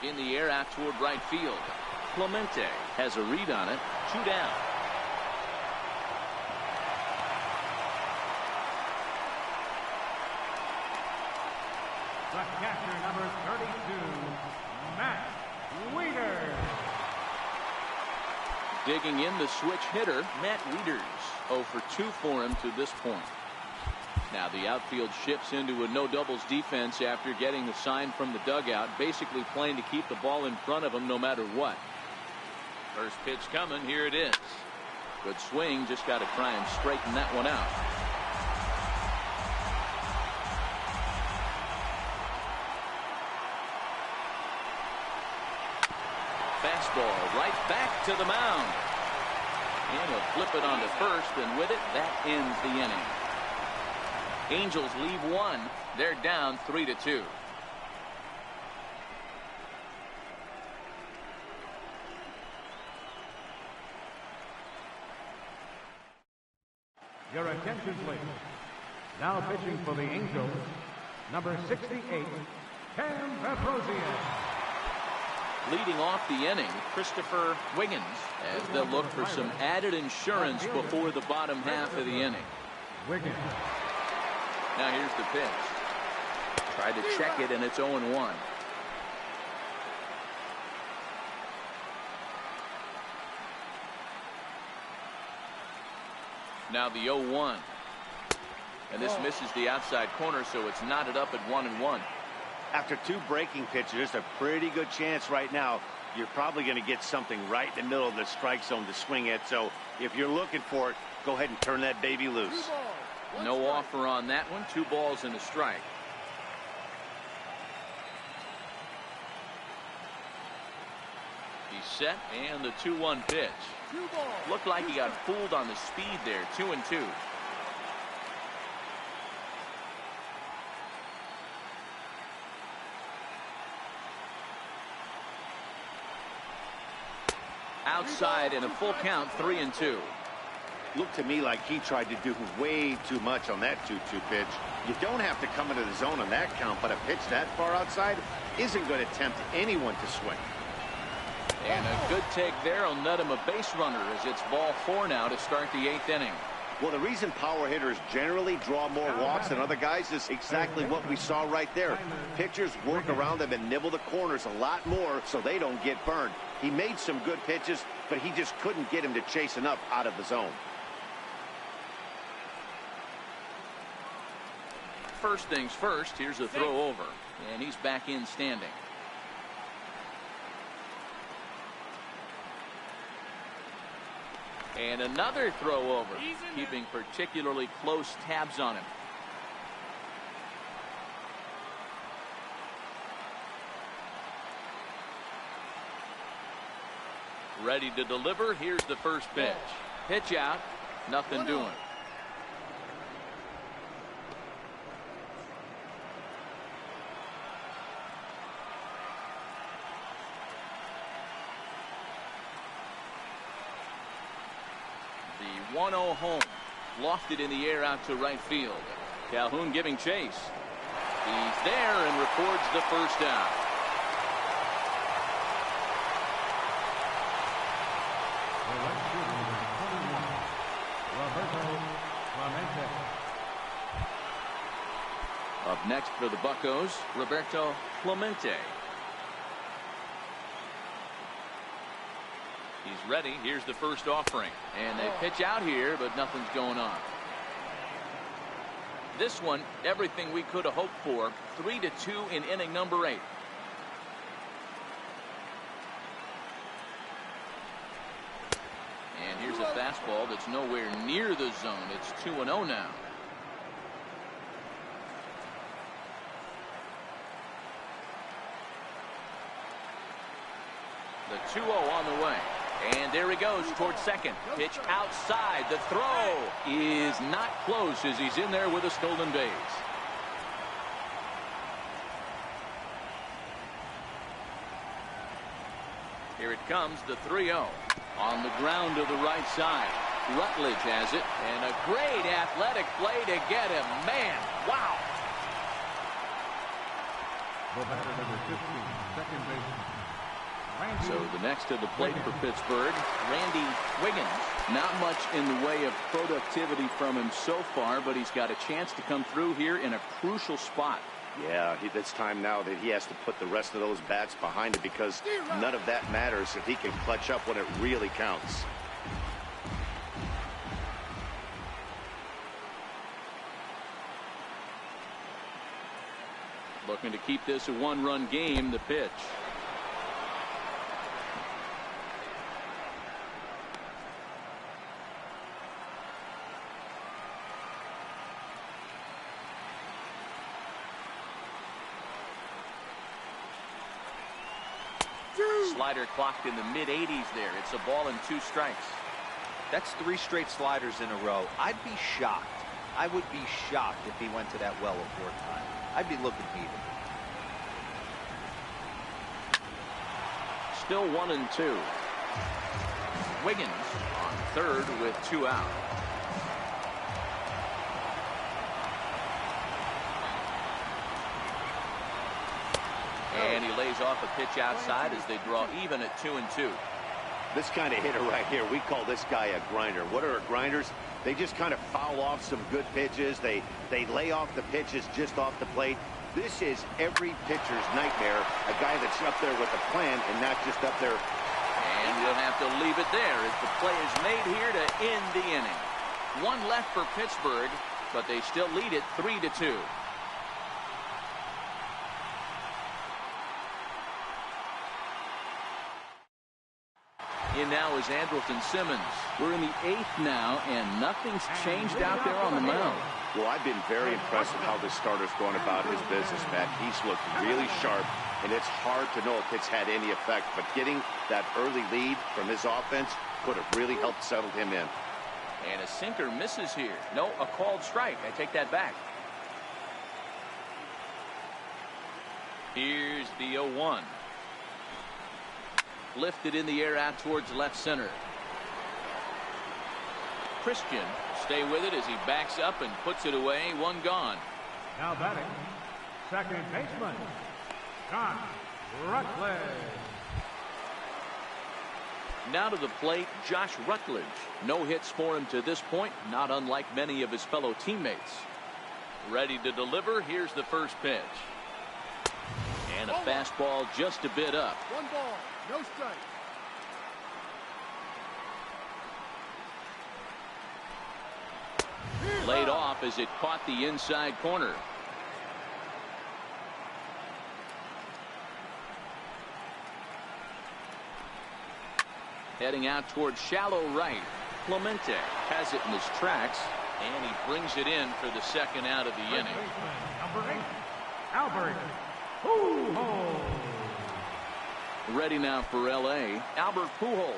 in the air out toward right field. Clemente has a read on it. 2 down. the catcher, number 32, Matt Wieters. Digging in the switch hitter, Matt Wieters. 0 for 2 for him to this point. Now the outfield shifts into a no doubles defense after getting the sign from the dugout, basically playing to keep the ball in front of him no matter what. First pitch coming, here it is. Good swing, just got to try and straighten that one out. Fastball right back to the mound. And he'll flip it onto first, and with it, that ends the inning. Angels leave one. They're down 3-2. Your attention, please. Now pitching for the Angels, number 68, Cam Petrosian. Leading off the inning, Christopher Wiggins, as they'll look for some added insurance before the bottom half of the inning. Wiggins. Now here's the pitch. Tried to check it, and it's 0-1. Now the 0-1. And this misses the outside corner, so it's knotted up at 1-1. After 2 breaking pitches, there's a pretty good chance right now you're probably going to get something right in the middle of the strike zone to swing at. So if you're looking for it, go ahead and turn that baby loose. No offer on that one. 2 balls and a strike. He's set, and the 2-1 pitch. Looked like he got fooled on the speed there. 2-2. Outside in a full count, 3-2. Looked to me like he tried to do way too much on that 2-2 pitch. You don't have to come into the zone on that count, but a pitch that far outside isn't going to tempt anyone to swing. And a good take there will net him a base runner as it's ball 4 now to start the 8th inning. Well, the reason power hitters generally draw more walks than other guys is exactly what we saw right there. Pitchers work around them and nibble the corners a lot more so they don't get burned. He made some good pitches, but he just couldn't get him to chase enough out of the zone. First things first, here's a throw over, and he's back in standing. And another throw over, keeping particularly close tabs on him. Ready to deliver. Here's the first pitch. Pitch out. Nothing doing. The 1-0 home. Lofted in the air out to right field. Calhoun giving chase. He's there and records the first down. Up next for the Buccos, Roberto Clemente. He's ready. Here's the first offering. And they pitch out here, but nothing's going on. This one, everything we could have hoped for. 3-2 in inning number 8. And here's a fastball that's nowhere near the zone. It's 2-0 now. The 2-0 on the way. And there he goes towards second. Pitch outside. The throw is not close as he's in there with a stolen base. Here it comes, the 3-0. On the ground to the right side. Rutledge has it. And a great athletic play to get him. Man, wow. The batter, number 15, second baseman. So the next to the plate for Pittsburgh, Randy Wiggins. Not much in the way of productivity from him so far, but he's got a chance to come through here in a crucial spot. Yeah, it's time now that he has to put the rest of those bats behind it, because none of that matters if he can clutch up when it really counts. Looking to keep this a one-run game. The pitch. Slider clocked in the mid-80s there. It's a ball and 2 strikes. That's 3 straight sliders in a row. I'd be shocked. I would be shocked if he went to that well a 4th time. I'd be looking heated. Still 1-2. Wiggins on 3rd with 2 out. And he lays off a pitch outside as they draw even at 2-2. This kind of hitter right here, we call this guy a grinder. What are grinders? They just kind of foul off some good pitches. They lay off the pitches just off the plate. This is every pitcher's nightmare, a guy that's up there with a plan and not just up there. And we'll have to leave it there as the play is made here to end the inning. 1 left for Pittsburgh, but they still lead it 3-2. In now is Andrelton Simmons. We're in the 8th now, and nothing's changed out there on the mound. Well, I've been very impressed with how this starter's going about his business, Matt. He's looked really sharp, and it's hard to know if it's had any effect. But getting that early lead from his offense could have really helped settle him in. And a sinker misses here. No, a called strike. I take that back. Here's the 0-1. Lifted in the air out towards left center. Christian stay with it as he backs up and puts it away. 1 gone. Now batting, second baseman, Josh Rutledge. Now to the plate, Josh Rutledge. No hits for him to this point, not unlike many of his fellow teammates. Ready to deliver. Here's the first pitch. And a fastball just a bit up. 1 ball, no strike. Laid off as it caught the inside corner. Heading out towards shallow right. Clemente has it in his tracks, and he brings it in for the 2nd out of the inning. Number 8, Albert Pujols. Ready now for L.A., Albert Pujols.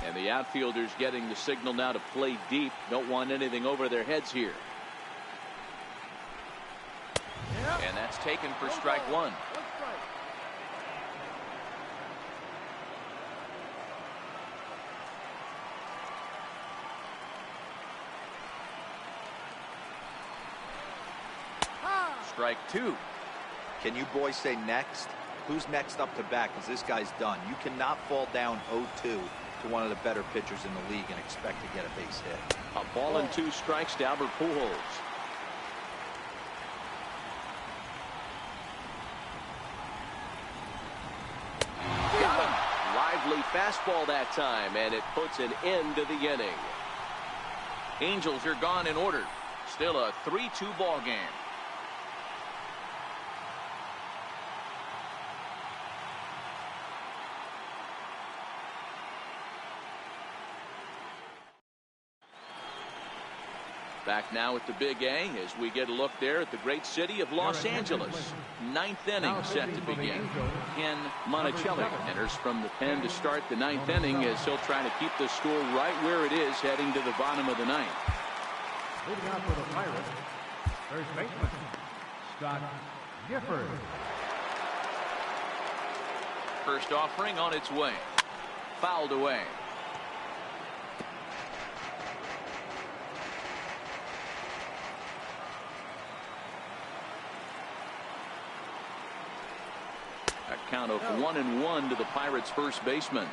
And the outfielders getting the signal now to play deep. Don't want anything over their heads here. And that's taken for strike 1. Strike 2. Can you boys say next? Who's next up to bat? Because this guy's done. You cannot fall down 0-2 to one of the better pitchers in the league and expect to get a base hit. A ball and 2 strikes to Albert Pujols. Got him. Lively fastball that time, and it puts an end to the inning. Angels are gone in order. Still a 3-2 ball game. Back now at the Big A as we get a look there at the great city of Los Angeles. 9th inning set to begin. Ken Monticelli enters from the pen to start the 9th inning as he'll try to keep the score right where it is heading to the bottom of the 9th. Moving out for the Pirates, first baseman, Scott Gifford. First offering on its way. Fouled away. A count of 1-1 to the Pirates' first baseman.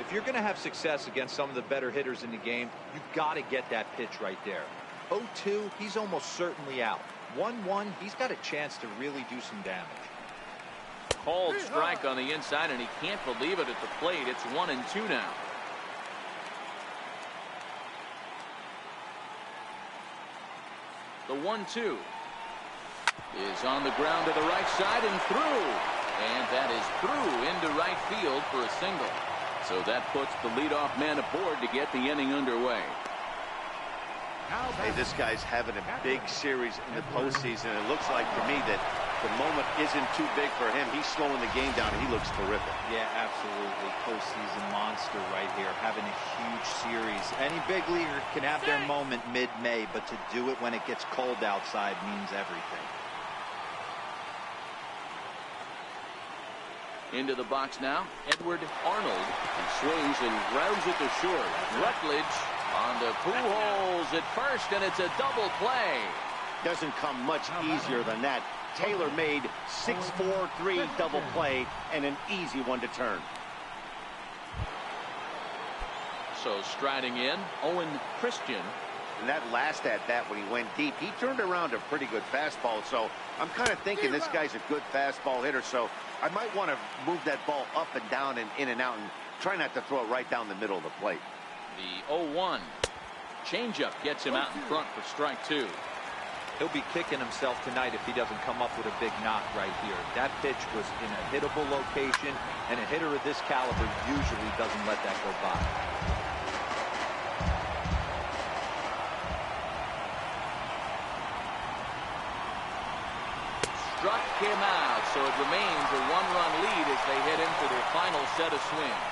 If you're going to have success against some of the better hitters in the game, you've got to get that pitch right there. 0-2, he's almost certainly out. 1-1, he's got a chance to really do some damage. Called strike on the inside, and he can't believe it at the plate. It's 1-2 now. The 1-2 is on the ground to the right side and through. And that is through into right field for a single. So that puts the leadoff man aboard to get the inning underway. Hey, this guy's having a big series in the postseason. It looks like to me that the moment isn't too big for him. He's slowing the game down, and he looks terrific. Yeah, absolutely. Postseason monster right here, having a huge series. Any big leaguer can have their moment mid-May, but to do it when it gets cold outside means everything. Into the box now, Edward Arnold. He swings and grounds it to short. Rutledge on the Pujols at first, and it's a double play. Doesn't come much easier than that. Taylor made 6-4-3 double play and an easy one to turn. So striding in, Owen Christian. And that last at bat when he went deep, he turned around a pretty good fastball. So I'm kind of thinking this guy's a good fastball hitter. So I might want to move that ball up and down and in and out and try not to throw it right down the middle of the plate. The 0-1 changeup gets him out in front for strike two. He'll be kicking himself tonight if he doesn't come up with a big knock right here. That pitch was in a hittable location, and a hitter of this caliber usually doesn't let that go by. Struck him out, so it remains a one-run lead as they head into their final set of swings.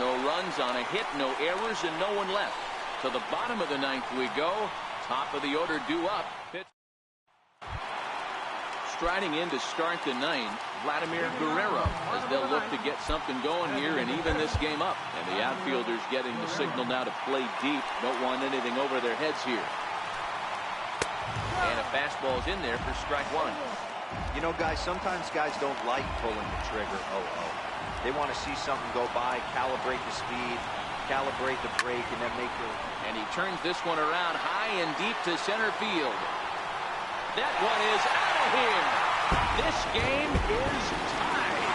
No runs on a hit, no errors, and no one left. To the bottom of the ninth we go. Top of the order due up. Pitch. Striding in to start the ninth, Vladimir Guerrero, as they'll look to get something going here and even this game up. And the outfielders getting the signal now to play deep. Don't want anything over their heads here. And a fastball is in there for strike one. You know, guys, sometimes guys don't like pulling the trigger 0-0. They want to see something go by, calibrate the speed, calibrate the break, and then make it. And he turns this one around high and deep to center field. That one is out of here. This game is tied.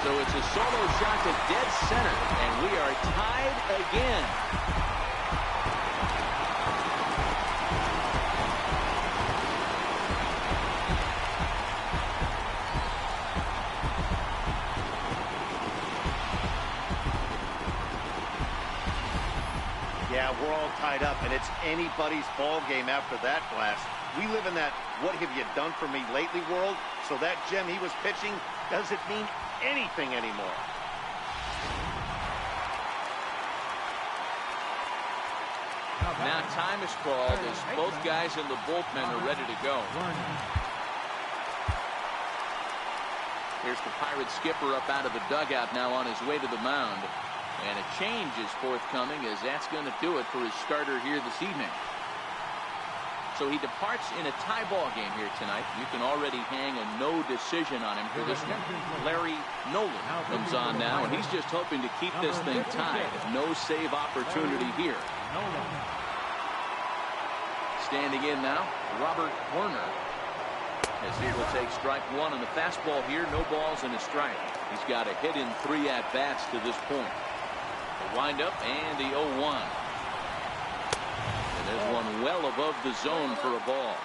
So it's a solo shot to dead center, and we are tied again. Yeah, we're all tied up, and it's anybody's ball game after that blast. We live in that what have you done for me lately world, so that gem he was pitching doesn't mean anything anymore. Now time is called as both guys in the bullpen are ready to go. Here's the Pirates skipper up out of the dugout now on his way to the mound. And a change is forthcoming, as that's going to do it for his starter here this evening. So he departs in a tie ball game here tonight. You can already hang a no decision on him for this one. Larry Nolan comes on now, and he's just hoping to keep this thing tied. No save opportunity here. Standing in now, Robert Werner, as he will take strike one on the fastball here. No balls and a strike. He's got a hit in 3 at-bats to this point. The windup and the 0-1. And there's one well above the zone for a ball.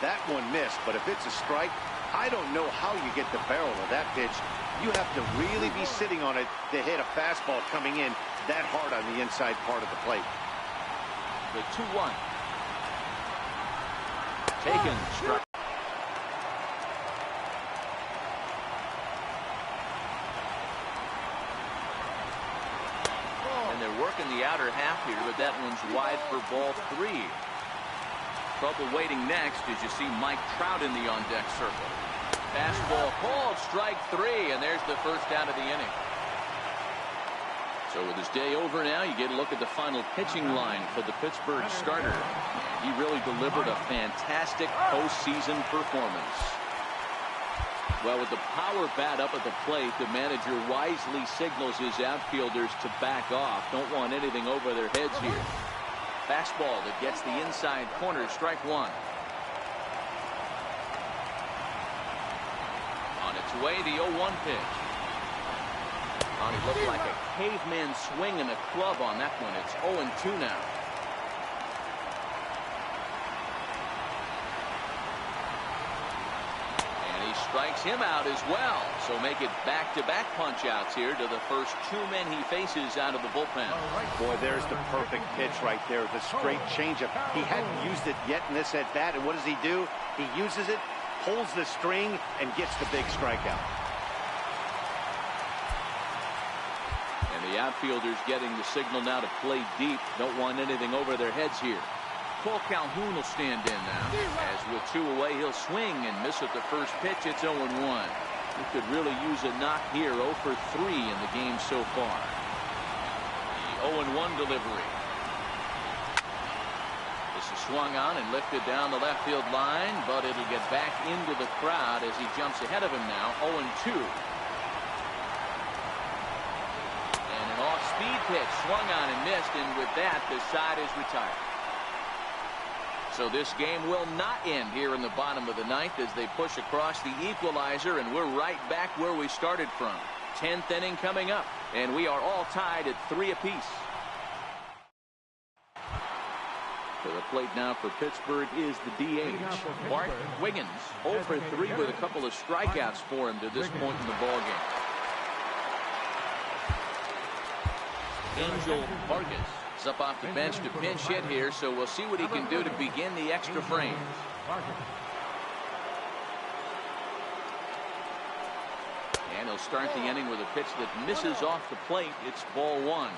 That one missed, but if it's a strike, I don't know how you get the barrel of that pitch. You have to really be sitting on it to hit a fastball coming in that hard on the inside part of the plate. The 2-1. Taken. Strike. And they're working the outer half here, but that one's wide for ball 3. Trouble waiting next as you see Mike Trout in the on-deck circle. Fastball called, strike 3, and there's the first out of the inning. So with his day over now, you get a look at the final pitching line for the Pittsburgh starter. He really delivered a fantastic postseason performance. Well, with the power bat up at the plate, the manager wisely signals his outfielders to back off. Don't want anything over their heads here. Fastball that gets the inside corner, strike one. On its way, the 0-1 pitch. Oh, he looked like a caveman swinging a club on that one. It's 0-2 now. Strikes him out as well. So make it back-to-back punch-outs here to the first two men he faces out of the bullpen. Boy, there's the perfect pitch right there. The straight changeup. He hadn't used it yet in this at-bat, and what does he do? He uses it, pulls the string, and gets the big strikeout. And the outfielders getting the signal now to play deep. Don't want anything over their heads here. Cole Calhoun will stand in now. As with two away, he'll swing and miss at the first pitch. It's 0-1. He could really use a knock here. 0 for 3 in the game so far. The 0-1 delivery. This is swung on and lifted down the left field line, but it'll get back into the crowd as he jumps ahead of him now. 0-2. And an off-speed pitch swung on and missed, and with that, the side is retired. So this game will not end here in the bottom of the ninth as they push across the equalizer, and we're right back where we started from. 10th inning coming up, and we are all tied at 3 apiece. To the plate now for Pittsburgh is the DH, Bart Wiggins. 0 for 3 with a couple of strikeouts for him to this point in the ballgame. Angel Vargas is up off the bench to pinch hit here, so we'll see what he can do to begin the extra frames. And he'll start the inning with a pitch that misses off the plate. It's ball one.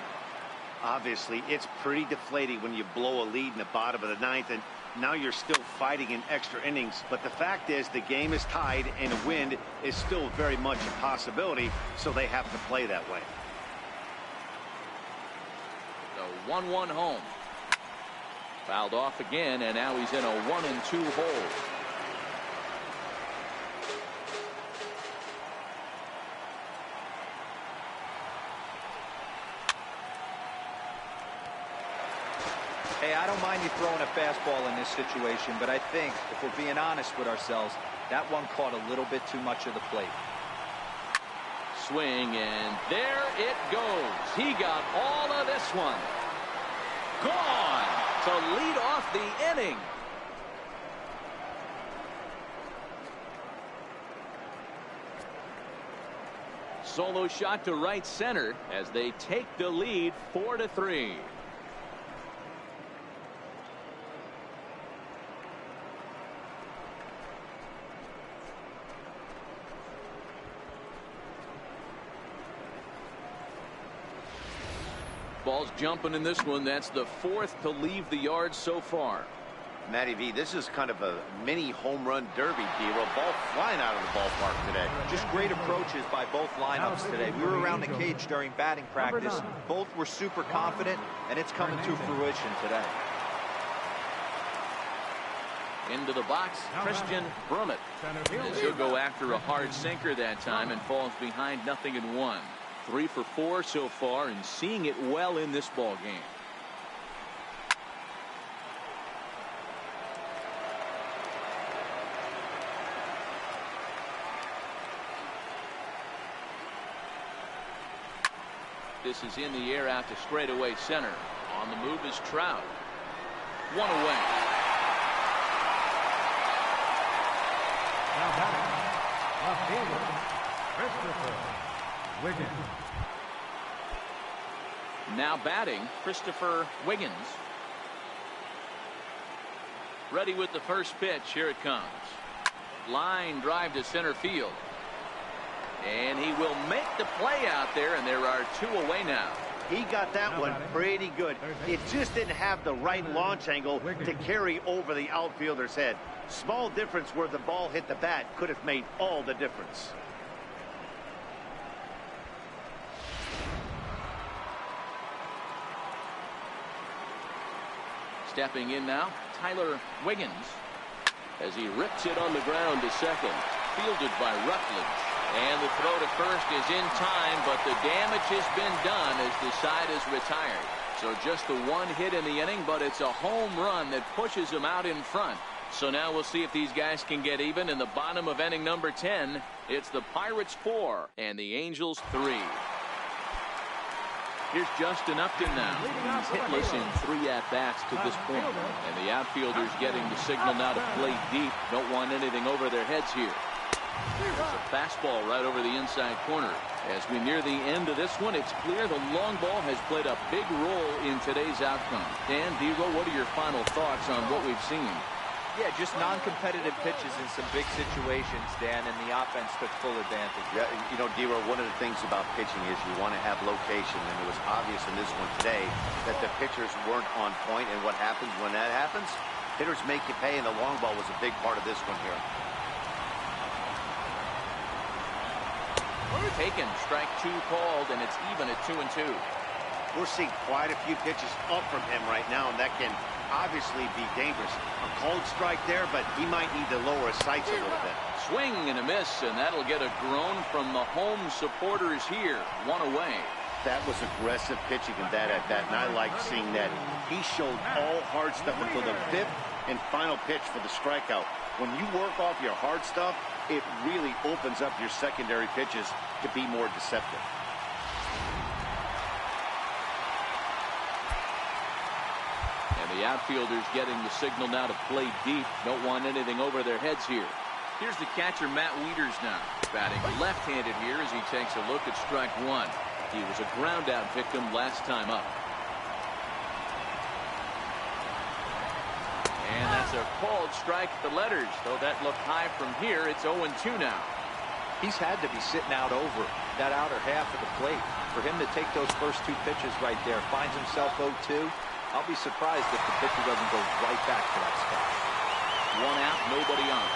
Obviously, it's pretty deflating when you blow a lead in the bottom of the ninth, and now you're still fighting in extra innings. But the fact is, the game is tied, and a win is still very much a possibility, so they have to play that way. The 1-1 home. Fouled off again, and now he's in a 1-2 hole. Hey, I don't mind you throwing a fastball in this situation, but I think if we're being honest with ourselves, that one caught a little bit too much of the plate. Swing, and there it goes. He got all of this one. Gone to lead off the inning. Solo shot to right center as they take the lead 4-3. Ball's jumping in this one. That's the fourth to leave the yard so far. Matty V, this is kind of a mini home run derby, D. A ball flying out of the ballpark today. Just great approaches by both lineups today. We were around the cage during batting practice. Both were super confident, and it's coming to fruition today. Into the box, Christian Brummett. As he'll go after a hard sinker that time and falls behind 0-1. 3 for 4 so far, and seeing it well in this ball game. This is in the air out to straightaway center. On the move is Trout. One away. Now batting, left fielder, Christopher Wiggins. Now batting, Christopher Wiggins. Ready with the first pitch. Here it comes. Line drive to center field. And he will make the play out there, and there are 2 away now. He got that one pretty good. It just didn't have the right launch angle to carry over the outfielder's head. Small difference where the ball hit the bat could have made all the difference. Stepping in now, Tyler Wiggins, as he rips it on the ground to second. fielded by Rutledge. And the throw to first is in time, but the damage has been done as the side is retired. So just the one hit in the inning, but it's a home run that pushes them out in front. So now we'll see if these guys can get even in the bottom of inning number 10. It's the Pirates 4 and the Angels 3. Here's Justin Upton now. He's hitless in 3 at-bats to this point. And the outfielders getting the signal now to play deep. Don't want anything over their heads here. There's a fastball right over the inside corner. As we near the end of this one, it's clear the long ball has played a big role in today's outcome. Dan, Dero, what are your final thoughts on what we've seen? Yeah, just non-competitive pitches in some big situations, Dan, and the offense took full advantage. Yeah, you know, Dero, one of the things about pitching is you want to have location, and it was obvious in this one today that the pitchers weren't on point, and what happens when that happens? Hitters make you pay, and the long ball was a big part of this one here. Taken, strike 2 called, and it's even at 2-2. We're seeing quite a few pitches up from him right now, and that can obviously be dangerous. A cold strike there, but he might need to lower his sights a little bit. Swing and a miss, and that'll get a groan from the home supporters here. 1 away. That was aggressive pitching in that at-bat, and I like seeing that. He showed all hard stuff until the 5th and final pitch for the strikeout. When you work off your hard stuff, it really opens up your secondary pitches to be more deceptive. And the outfielders getting the signal now to play deep. Don't want anything over their heads here. Here's the catcher, Matt Wieters, now batting left-handed here as he takes a look at strike 1. He was a ground-out victim last time up. And that's a called strike at the letters. Though that looked high from here, it's 0-2 now. He's had to be sitting out over that outer half of the plate. For him to take those first 2 pitches right there, finds himself 0-2. I'll be surprised if the pitcher doesn't go right back to that spot. 1 out, nobody on.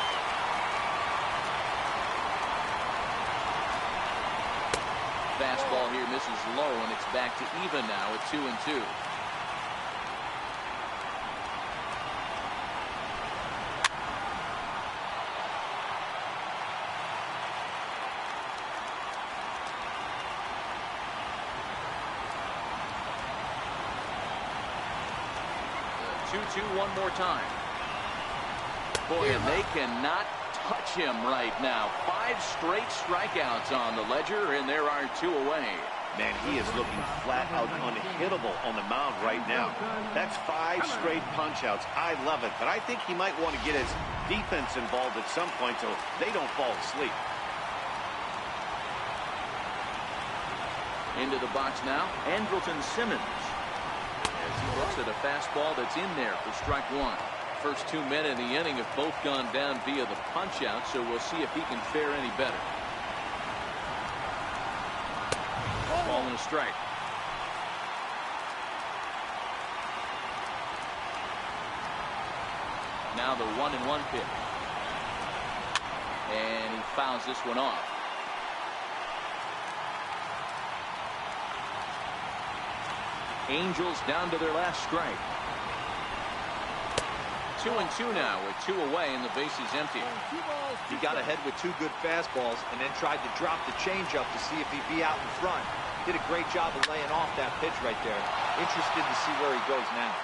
Fastball here misses low, and it's back to even now at 2-2. One more time. Boy, and they cannot touch him right now. 5 straight strikeouts on the ledger, and there are 2 away. Man, he is looking flat out unhittable on the mound right now. That's 5 straight punch-outs. I love it, but I think he might want to get his defense involved at some point so they don't fall asleep. Into the box now, Andrelton Simmons. As he looks at a fastball that's in there for strike 1. First 2 men in the inning have both gone down via the punch-out, so we'll see if he can fare any better. Ball and a strike. Now the 1-1 pitch. And he fouls this one off. Angels down to their last strike. 2-2 now with 2 away and the base is empty. He got ahead with 2 good fastballs and then tried to drop the changeup to see if he'd be out in front. Did a great job of laying off that pitch right there. Interested to see where he goes now.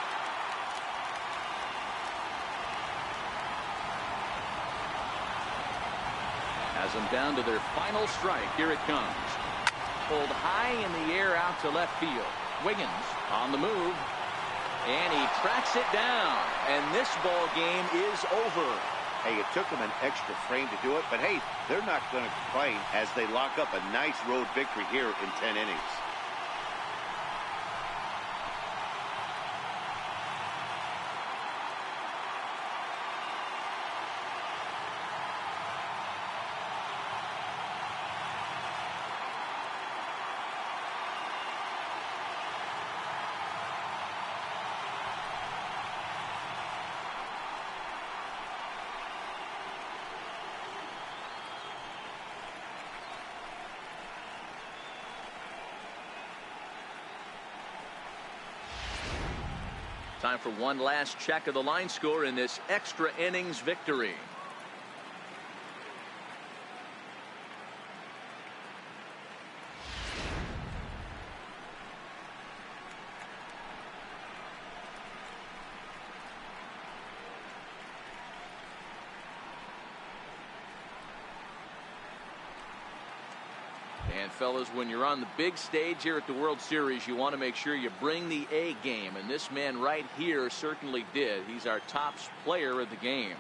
Has them down to their final strike. Here it comes. Pulled high in the air out to left field. Wiggins on the move, and he tracks it down, and this ball game is over. Hey, it took them an extra frame to do it, but hey, they're not going to complain as they lock up a nice road victory here in 10 innings. Time for one last check of the line score in this extra innings victory. And fellas, when you're on the big stage here at the World Series, you want to make sure you bring the A game. And this man right here certainly did. He's our top player of the game.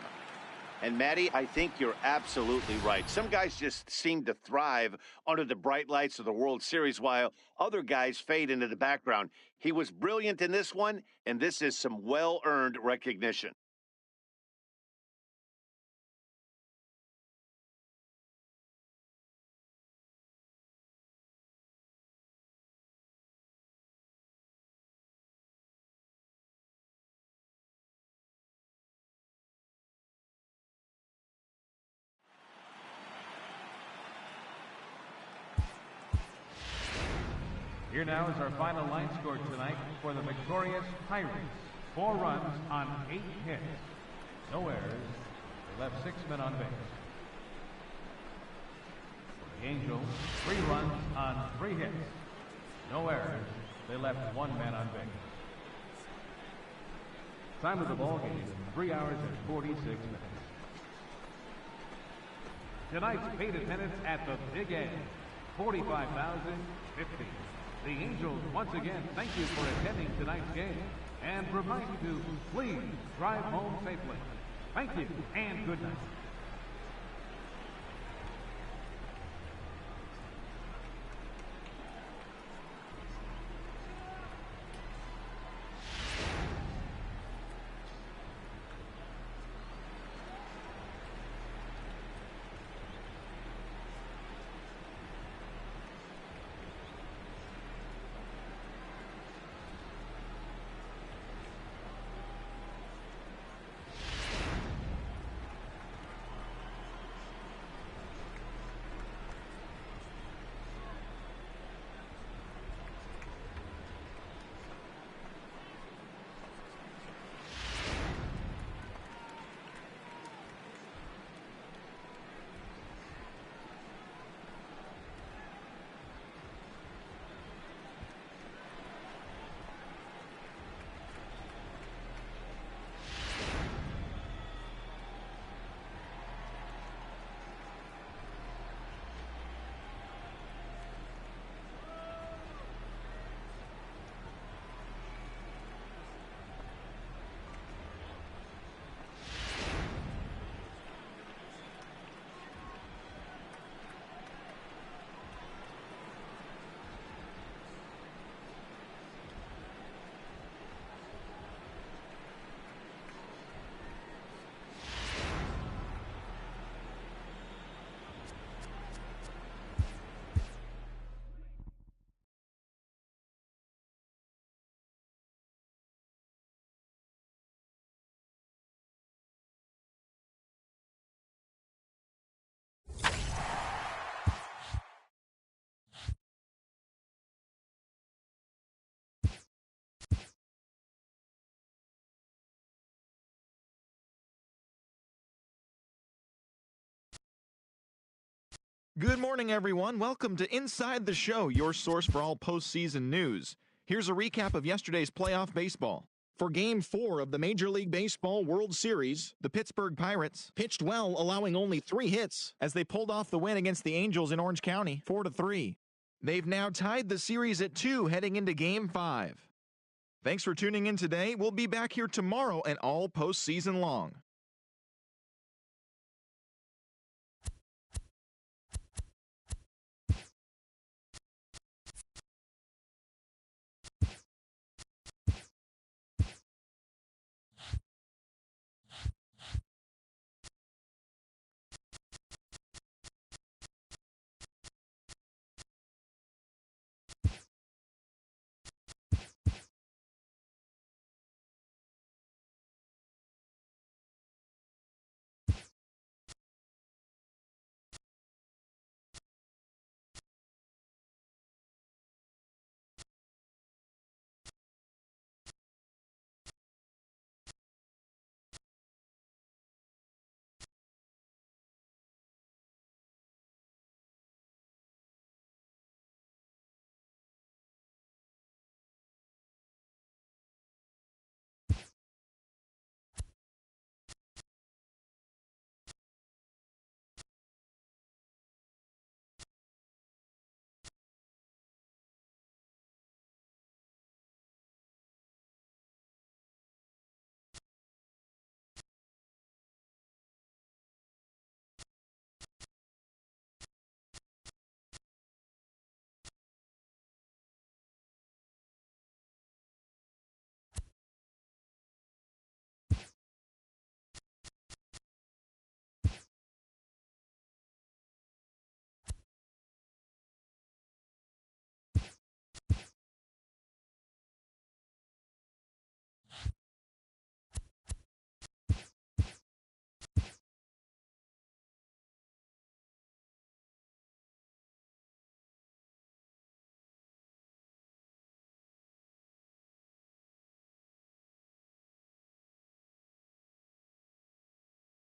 And Matty, I think you're absolutely right. Some guys just seem to thrive under the bright lights of the World Series while other guys fade into the background. He was brilliant in this one, and this is some well-earned recognition. Here now is our final line score tonight for the victorious Pirates. 4 runs on 8 hits. No errors. They left 6 men on base. For the Angels, 3 runs on 3 hits. No errors. They left 1 man on base. Time of the ball game, 3 hours and 46 minutes. Tonight's paid attendance at the Big A, 45,050. The Angels once again thank you for attending tonight's game and remind you to please drive home safely. Thank you and good night. Good morning, everyone. Welcome to Inside the Show, your source for all postseason news. Here's a recap of yesterday's playoff baseball. For Game 4 of the Major League Baseball World Series, the Pittsburgh Pirates pitched well, allowing only 3 hits as they pulled off the win against the Angels in Orange County, 4-3. They've now tied the series at 2 heading into Game 5. Thanks for tuning in today. We'll be back here tomorrow and all postseason long.